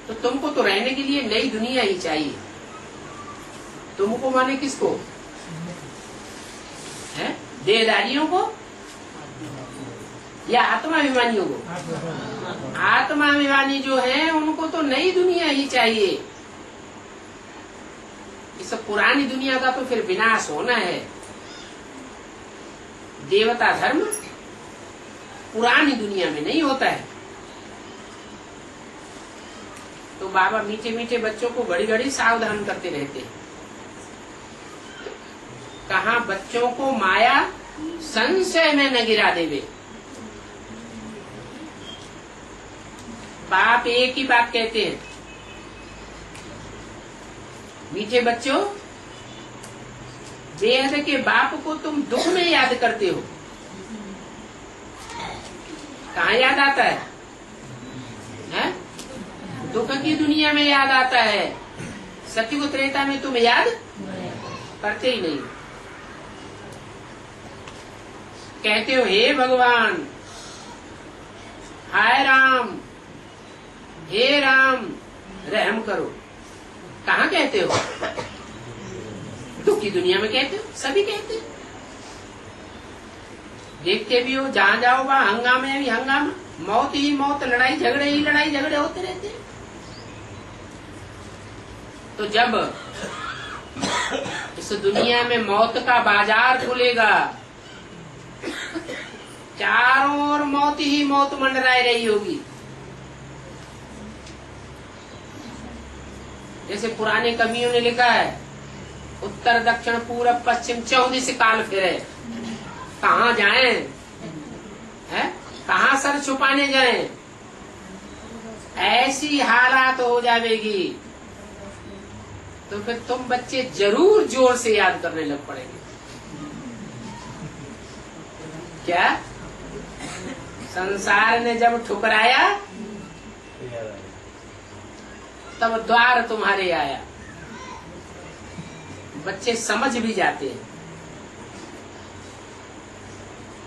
[SPEAKER 1] तो तुमको तो रहने के लिए नई दुनिया ही चाहिए। तुमको माने किसको है? देहधारियों को या आत्माभिमानियों को? आत्माभिमानी जो है उनको तो नई दुनिया ही चाहिए। इस पुरानी दुनिया का तो फिर विनाश होना है। देवता धर्म पुरानी दुनिया में नहीं होता है। तो बाबा मीठे मीठे बच्चों को घड़ी घड़ी सावधान करते रहते हैं। कहा बच्चों को माया संशय में न गिरा देवे। बाप एक ही बात कहते हैं, मीठे बच्चों, बेहद के बाप को तुम दुख में याद करते हो। कहाँ याद आता है? दुख की दुनिया में याद आता है। सत्युग त्रेता में तुम याद करते ही नहीं। कहते हो हे भगवान, हाय राम, हे राम रहम करो। कहाँ कहते हो? दुख की दुनिया में कहते हो, सभी कहते हो। देखते भी हो, जहाँ जाओ वहाँ हंगामे भी हंगामा, मौत ही मौत, लड़ाई झगड़े ही लड़ाई झगड़े होते रहते हैं। तो जब इस दुनिया में मौत का बाजार खुलेगा, चारों ओर मौत ही मौत मंडराए रही होगी। जैसे पुराने कवियों ने लिखा है, उत्तर दक्षिण पूरब पश्चिम 14 काल फिरे, कहाँ जाएं है? कहाँ सर छुपाने जाएं? ऐसी हालात हो जाएगी तो फिर तुम बच्चे जरूर जोर से याद करने लग पड़ेंगे। क्या संसार ने जब ठुकराया तब द्वार तुम्हारे आया। बच्चे समझ भी जाते हैं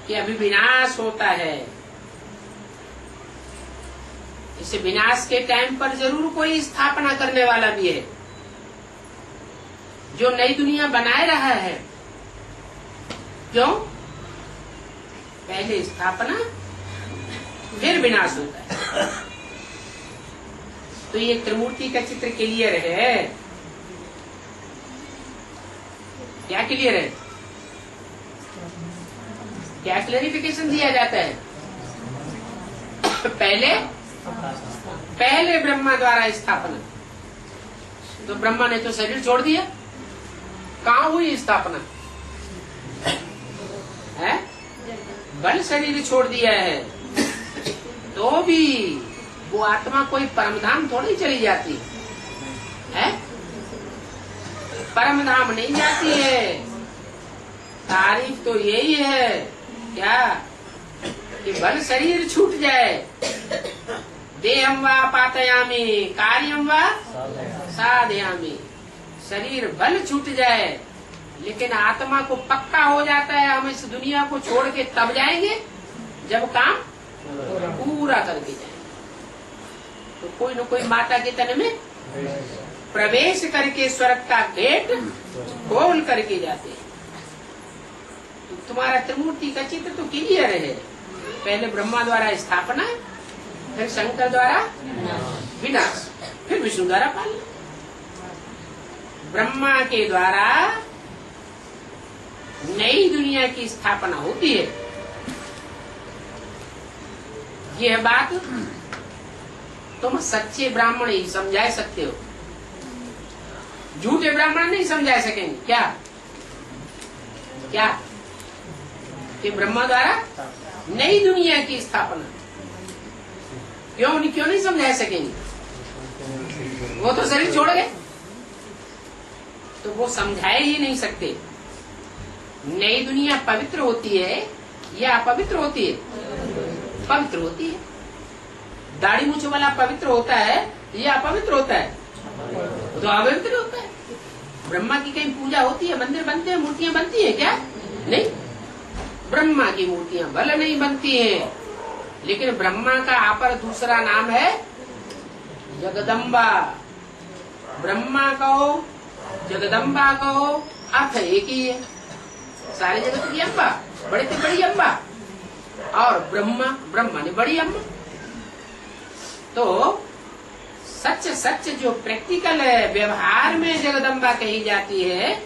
[SPEAKER 1] कि अभी विनाश होता है। इस विनाश के टाइम पर जरूर कोई स्थापना करने वाला भी है, जो नई दुनिया बनाए रहा है। क्यों? पहले स्थापना फिर विनाश होता है। तो ये त्रिमूर्ति का चित्र क्लियर है। क्या क्लियर है? क्या क्लैरिफिकेशन दिया जाता है? पहले ब्रह्मा द्वारा स्थापना। तो ब्रह्मा ने तो शरीर छोड़ दिया, कहाँ हुई स्थापना? है? बल शरीर छोड़ दिया है, तो भी वो आत्मा कोई परमधाम थोड़ी चली जाती है? परमधाम नहीं जाती है। तारीफ तो यही है क्या कि बल शरीर छूट जाए, देहम वा पातयामी कार्यम वा साधयामी। शरीर भल छूट जाए लेकिन आत्मा को पक्का हो जाता है हम इस दुनिया को छोड़ के तब जाएंगे जब काम पूरा करके जाएंगे। तो कोई न कोई माता के तन में प्रवेश करके स्वर्ग का गेट खोल करके जाते हैं। तो तुम्हारा त्रिमूर्ति का चित्र तो क्लियर है। पहले ब्रह्मा द्वारा स्थापना, फिर शंकर द्वारा विनाश, फिर विष्णु द्वारा पालना। ब्रह्मा के द्वारा नई दुनिया की स्थापना होती है। यह बात तुम सच्चे ब्राह्मण ही समझा सकते हो, झूठे ब्राह्मण नहीं समझा सकेंगे। क्या क्या कि ब्रह्मा द्वारा नई दुनिया की स्थापना क्यों नहीं समझा सकेंगे? वो तो शरीर छोड़ गए, तो वो समझाए ही नहीं सकते। नई दुनिया पवित्र होती है या अपवित्र होती है? पवित्र होती है। दाढ़ी मूछ वाला पवित्र होता है या अपवित्र होता है? तो अपवित्र होता है। ब्रह्मा की कहीं पूजा होती है, मंदिर बनते हैं, मूर्तियां बनती है क्या? नहीं, ब्रह्मा की मूर्तियां भले नहीं बनती हैं, लेकिन ब्रह्मा का अपर दूसरा नाम है जगदम्बा। ब्रह्मा कहो, जगदम्बा कहो, अर्थ एक ही है। सारे जगत की अम्बा, बड़े से बड़ी अम्बा, और ब्रह्मा ने बड़ी अम्बा। तो सच सच जो प्रैक्टिकल है, व्यवहार में जगदम्बा कही जाती है,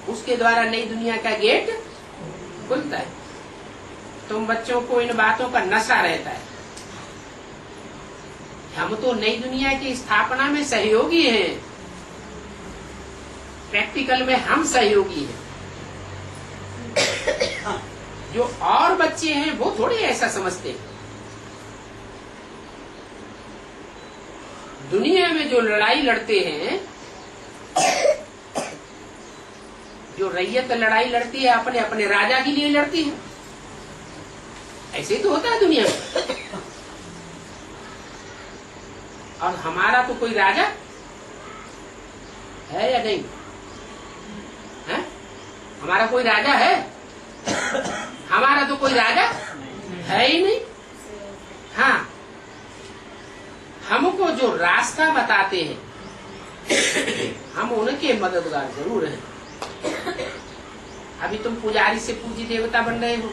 [SPEAKER 1] उसके द्वारा नई दुनिया का गेट खुलता है। तुम बच्चों को इन बातों का नशा रहता है। हम तो नई दुनिया की स्थापना में सहयोगी हैं, प्रैक्टिकल में हम सहयोगी हैं। जो और बच्चे हैं वो थोड़ी ऐसा समझते हैं। दुनिया में जो लड़ाई लड़ते हैं, जो रैयत लड़ाई लड़ती है, अपने अपने राजा के लिए लड़ती है। ऐसे ही तो होता है दुनिया में। और हमारा तो कोई राजा है या नहीं है? हमारा कोई राजा है? हमारा तो कोई राजा है ही नहीं। हाँ, हमको जो रास्ता बताते हैं हम उनके मददगार जरूर हैं। अभी तुम पुजारी से पूज्य देवता बन रहे हो।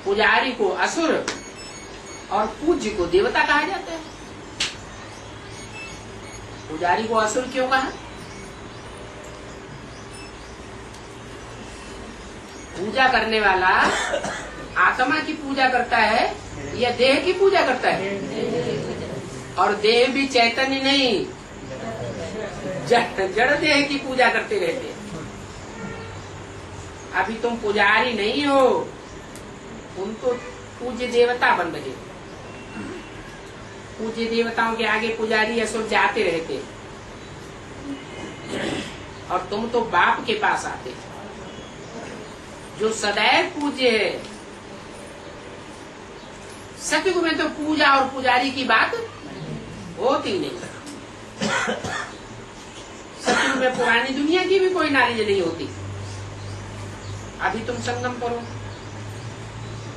[SPEAKER 1] पुजारी को असुर और पूज्य को देवता कहा जाता है। पुजारी को असुर क्यों कहा? पूजा करने वाला आत्मा की पूजा करता है या देह की पूजा करता है? और देह भी चैतन्य नहीं, जड़ देह की पूजा करते रहते हैं। अभी तुम पुजारी नहीं हो, तुम तो पूज्य देवता बन रहे हो। पूज्य देवताओं के आगे पुजारी असुर जाते रहते, और तुम तो बाप के पास आते जो सदैव पूज्य है। सतयुग में तो पूजा और पुजारी की बात होती नहीं। सतयुग में पुरानी दुनिया की भी कोई नॉलेज नहीं होती। अभी तुम संगम करो,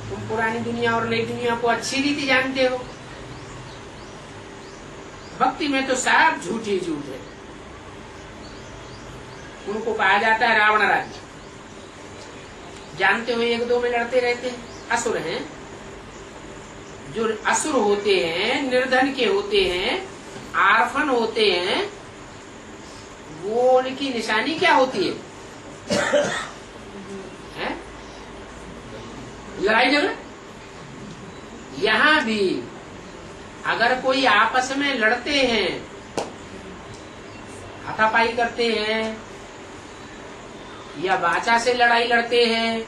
[SPEAKER 1] तुम पुरानी दुनिया और नई दुनिया को अच्छी रीति जानते हो। भक्ति में तो सब झूठ ही झूठ है। उनको कहा जाता है रावण राज्य। जानते हो, एक दो में लड़ते रहते हैं, असुर हैं। जो असुर होते हैं, निर्धन के होते हैं, आर्फन होते हैं, वो उनकी निशानी क्या होती है? लड़ाई झगड़ा। यहाँ भी अगर कोई आपस में लड़ते हैं, हाथापाई करते हैं, या वाचा से लड़ाई लड़ते हैं,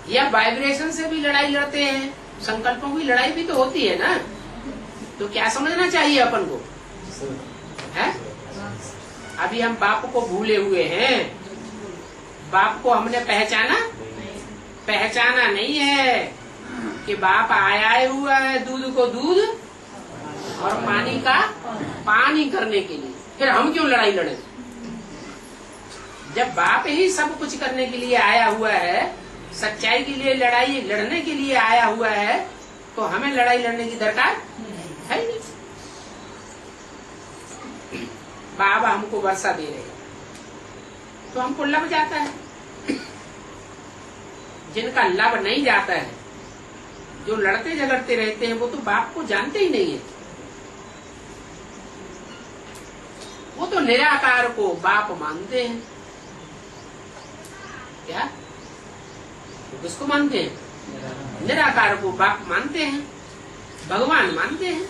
[SPEAKER 1] या वाइब्रेशन से भी लड़ाई लड़ते हैं, संकल्पों की लड़ाई भी तो होती है ना। तो क्या समझना चाहिए अपन को? है? अभी हम बाप को भूले हुए हैं। बाप को हमने पहचाना नहीं है। कि बाप आया हुआ है दूध को दूध और पानी का पानी करने के लिए, फिर हम क्यों लड़ाई लड़े? जब बाप ही सब कुछ करने के लिए आया हुआ है, सच्चाई के लिए लड़ाई लड़ने के लिए आया हुआ है, तो हमें लड़ाई लड़ने की दरकार है नहीं। बाबा हमको वर्षा दे रहे हैं तो हमको लग जाता है, जिनका लाभ नहीं जाता है, जो लड़ते झगड़ते रहते हैं, वो तो बाप को जानते ही नहीं है। वो तो निराकार को बाप मानते हैं। क्या? तो किसको मानते हैं? निराकार को बाप मानते हैं, भगवान मानते हैं।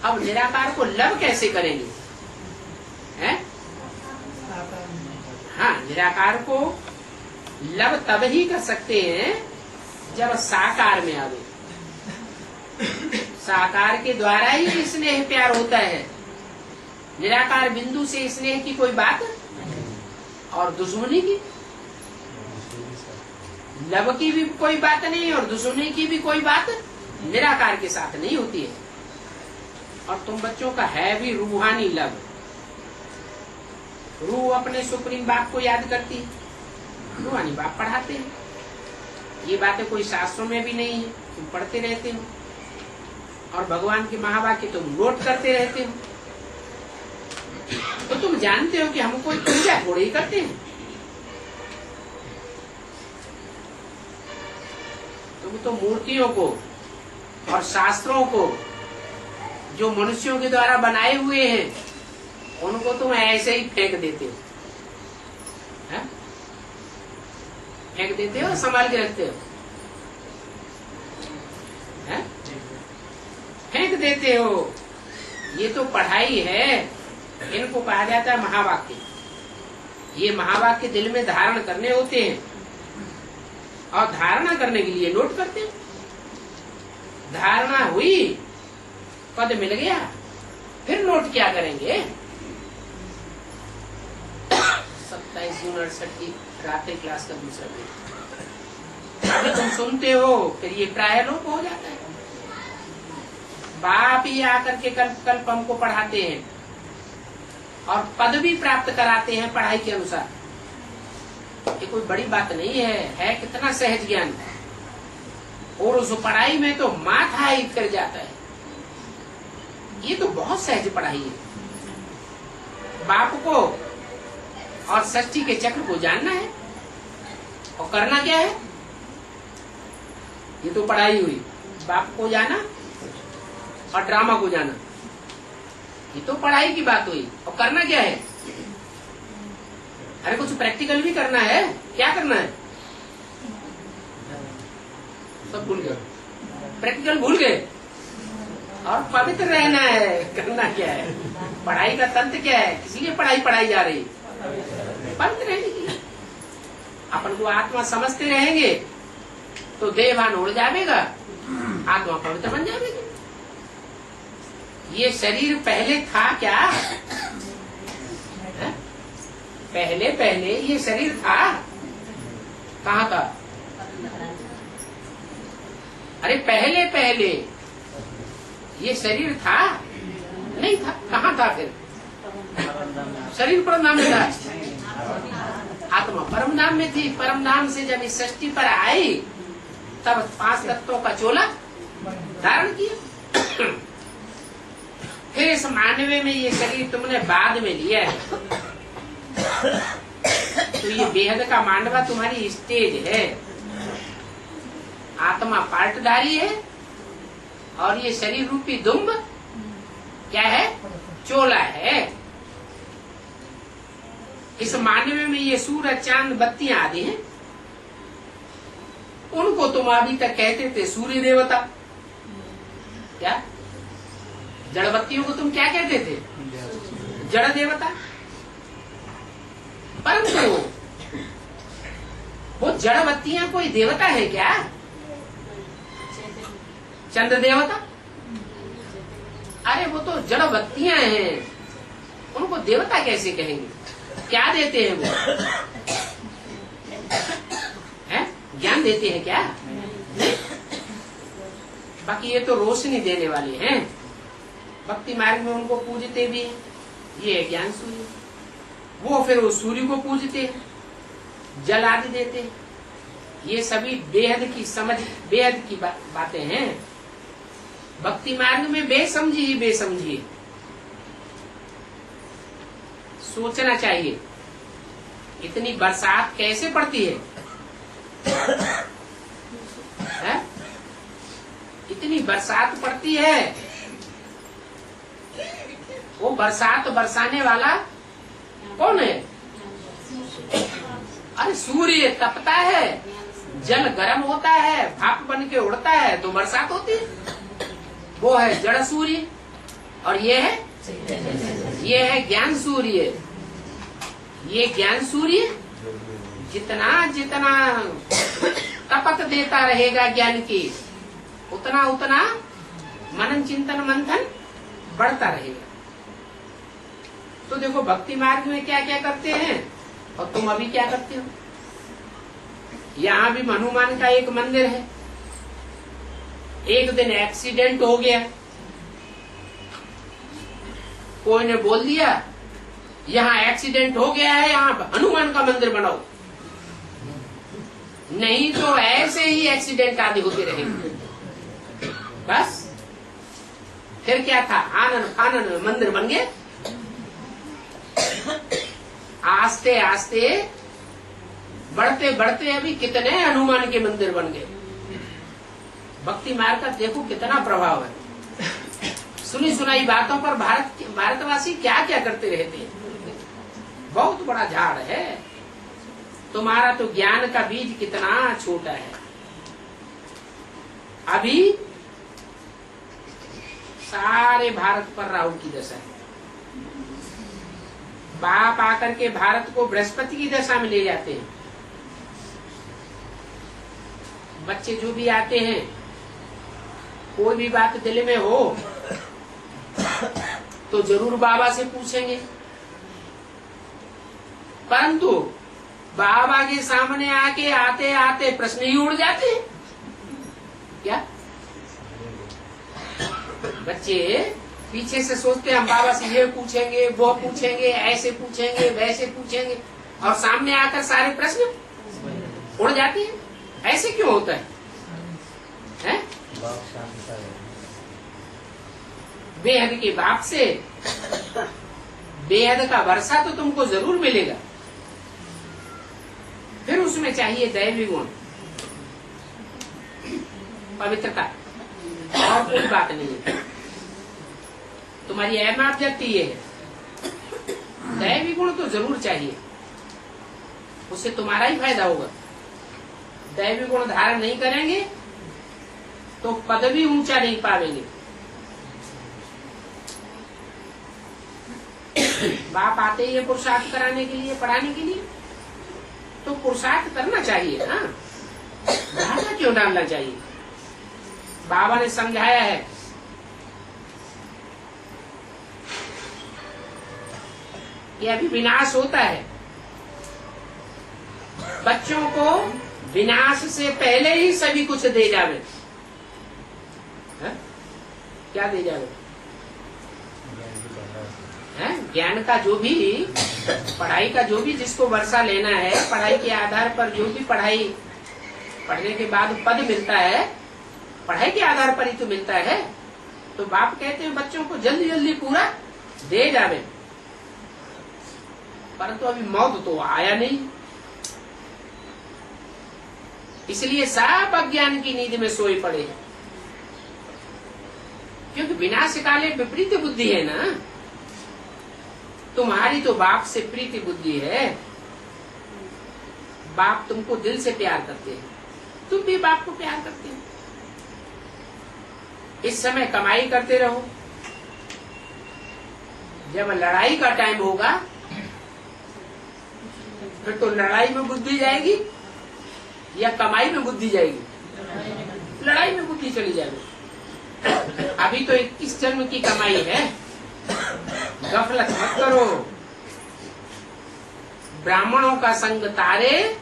[SPEAKER 1] अब निराकार को लव कैसे करेंगे? है? हाँ, निराकार को लव तब ही कर सकते हैं जब साकार में आवे। साकार के द्वारा ही स्नेह प्यार होता है। निराकार बिंदु से स्नेह की कोई बात और दुश्मनी की, लव की भी कोई बात नहीं और दुश्मनी की भी कोई बात निराकार के साथ नहीं होती है। और तुम बच्चों का है भी रूहानी लव। रूह अपने सुप्रीम बाप को याद करती है, रूहानी बाप पढ़ाते हैं। ये बातें कोई शास्त्रों में भी नहीं है, तुम पढ़ते रहते हो। और भगवान के महावाक्य तुम नोट करते रहते हो, तो तुम जानते हो कि हम कोई पूजा थोड़ी ही करते हैं। तुम तो मूर्तियों को और शास्त्रों को जो मनुष्यों के द्वारा बनाए हुए हैं, उनको तुम ऐसे ही फेंक देते हो। है? फेंक देते हो, संभाल के रखते हो? है? फेंक देते हो। ये तो पढ़ाई है, इनको कहा जाता है महावाक्य। ये महावाक्य दिल में धारण करने होते हैं और धारणा करने के लिए नोट करते हैं। धारणा हुई, पद मिल गया, फिर नोट क्या करेंगे? 27 जून 68 की रात्रि क्लास का दूसरा पेज। अभी तुम सुनते हो, फिर ये प्राय लोप हो जाता है। बाप ही आकर के कल्प कल्प हमको पढ़ाते हैं और पद भी प्राप्त कराते हैं पढ़ाई के अनुसार। ये कोई बड़ी बात नहीं है कितना सहज ज्ञान। और उस पढ़ाई में तो माथा ही फिर जाता है। ये तो बहुत सहज पढ़ाई है। बाप को और षष्ठी के चक्र को जानना है और करना क्या है? ये तो पढ़ाई हुई। बाप को जाना और ड्रामा को जाना, ये तो पढ़ाई की बात हुई। और करना क्या है? अरे कुछ प्रैक्टिकल भी करना है। क्या करना है? सब भूल गए, प्रैक्टिकल भूल गए। और पवित्र रहना है। करना क्या है? पढ़ाई का तंत्र क्या है? किसी लिए पढ़ाई जा रही? पवित्र रहने के लिए। अपन को आत्मा समझते रहेंगे तो देहभान उड़ जाएगा, आत्मा पवित्र बन जाएगी। ये शरीर पहले था क्या? है? पहले ये शरीर था? कहाँ था? अरे पहले ये शरीर था? नहीं था। कहाँ था फिर? शरीर परम धाम में था। आत्मा परम धाम में थी। परम धाम से जब इस सृष्टि पर आई, तब 5 तत्वों का चोला धारण किया। फिर इस मानवे में ये शरीर तुमने बाद में लिया है। तो ये बेहद का मांडवा तुम्हारी स्टेज है। आत्मा पार्टधारी है और ये शरीर रूपी दुम्ब क्या है? चोला है। इस मानवे में ये सूरज चांद बत्तियां आदि हैं। उनको तुम अभी तक कहते थे सूर्य देवता। क्या? जड़ बत्तियों को तुम क्या कहते थे? जड़ देवता। परंतु वो जड़ बत्तियां कोई देवता है क्या? चंद्र देवता? अरे वो तो जड़ बत्तियां हैं, उनको देवता कैसे कहेंगे? क्या देते हैं वो? है? ज्ञान देते हैं क्या? नहीं। बाकी ये तो रोशनी देने वाले हैं। भक्ति मार्ग में उनको पूजते भी हैं, ये है ज्ञान सूर्य। वो फिर उस सूर्य को पूजते हैं, जल आदि देते हैं। ये सभी बेहद की समझ, बेहद की बातें हैं। भक्ति मार्ग में बेसमझी ही बेसमझी है। सोचना चाहिए इतनी बरसात कैसे पड़ती है? इतनी बरसात पड़ती है, वो बरसात बरसाने वाला कौन है? अरे सूर्य तपता है, जल गर्म होता है, भाप बन के उड़ता है तो बरसात होती है। वो है जड़ सूर्य और ये है ज्ञान सूर्य। ये ज्ञान सूर्य जितना जितना तपत देता रहेगा ज्ञान की, उतना उतना मनन चिंतन मंथन बढ़ता रहेगा। तो देखो भक्ति मार्ग में क्या क्या करते हैं और तुम अभी क्या करते हो। यहाँ भी हनुमान का एक मंदिर है। एक दिन एक्सीडेंट हो गया, कोई ने बोल दिया यहाँ एक्सीडेंट हो गया है, यहाँ हनुमान का मंदिर बनाओ। नहीं तो ऐसे ही एक्सीडेंट आदि होते रहेंगे। बस फिर क्या था, आनंद आनंद मंदिर बन गए। आस्ते आस्ते बढ़ते बढ़ते अभी कितने हनुमान के मंदिर बन गए। भक्ति मार्ग का देखो कितना प्रभाव है। सुनी सुनाई बातों पर भारतवासी क्या क्या करते रहते हैं। बहुत बड़ा झाड़ है। तुम्हारा तो ज्ञान का बीज कितना छोटा है। अभी सारे भारत पर राहु की दशा है। बाप आकर के भारत को बृहस्पति की दशा में ले जाते हैं। बच्चे जो भी आते हैं, कोई भी बात दिल में हो तो जरूर बाबा से पूछेंगे, परंतु बाबा के सामने आके आते आते प्रश्न ही उड़ जाते हैं। क्या बच्चे पीछे से सोचते हैं हम बाबा से ये पूछेंगे, वो पूछेंगे, ऐसे पूछेंगे, वैसे पूछेंगे, और सामने आकर सारे प्रश्न उड़ जाते हैं। ऐसे क्यों होता है? बेहद के बाप से बेहद का वर्षा तो तुमको जरूर मिलेगा। फिर उसमें चाहिए दैवी गुण, पवित्रता, और कोई बात नहीं है। तुम्हारी अहम ऑब्जेक्ट ये है, दैवी गुण तो जरूर चाहिए, उससे तुम्हारा ही फायदा होगा। दैवी गुण धारण नहीं करेंगे तो पदवी ऊंचा नहीं पावेंगे। बाप आते ही पुरुषार्थ कराने के लिए, पढ़ाने के लिए, तो पुरुषार्थ करना चाहिए ना, धागा क्यों डालना चाहिए। बाबा ने समझाया है कि अभी विनाश होता है, बच्चों को विनाश से पहले ही सभी कुछ दे जावे। क्या दे जावे? ज्ञान का जो भी, पढ़ाई का जो भी जिसको वर्षा लेना है, पढ़ाई के आधार पर जो भी पढ़ाई पढ़ने के बाद पद मिलता है, पढ़ाई के आधार पर ही तो मिलता है। तो बाप कहते हैं बच्चों को जल्दी जल्दी पूरा दे जावे, परंतु अभी मौत तो आया नहीं, इसलिए सब अज्ञान की नींद में सोए पड़े हैं। क्योंकि विनाश काले विपरीत बुद्धि है ना। तुम्हारी तो बाप से प्रीति बुद्धि है, बाप तुमको दिल से प्यार करते हैं, तुम भी बाप को प्यार करते हो। इस समय कमाई करते रहो, जब लड़ाई का टाइम होगा फिर तो लड़ाई में बुद्धि जाएगी या कमाई में बुद्धि जाएगी? लड़ाई में बुद्धि चली जाएगी। अभी तो 21 जन्म की कमाई है, गफलत मत करो। ब्राह्मणों का संग तारे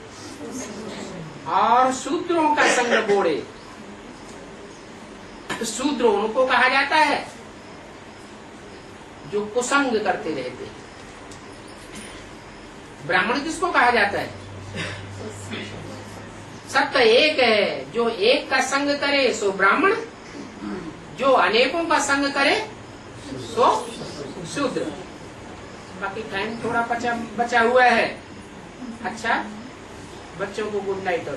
[SPEAKER 1] और शूद्रों का संग बोड़े। शूद्र उनको कहा जाता है जो कुसंग करते रहते हैं। ब्राह्मण किसको कहा जाता है? सत्य एक है, जो एक का संग करे सो ब्राह्मण, जो अनेकों का संग करे सो शूद्र। बाकी टाइम थोड़ा बचा हुआ है। अच्छा, बच्चों को गुड नाइट और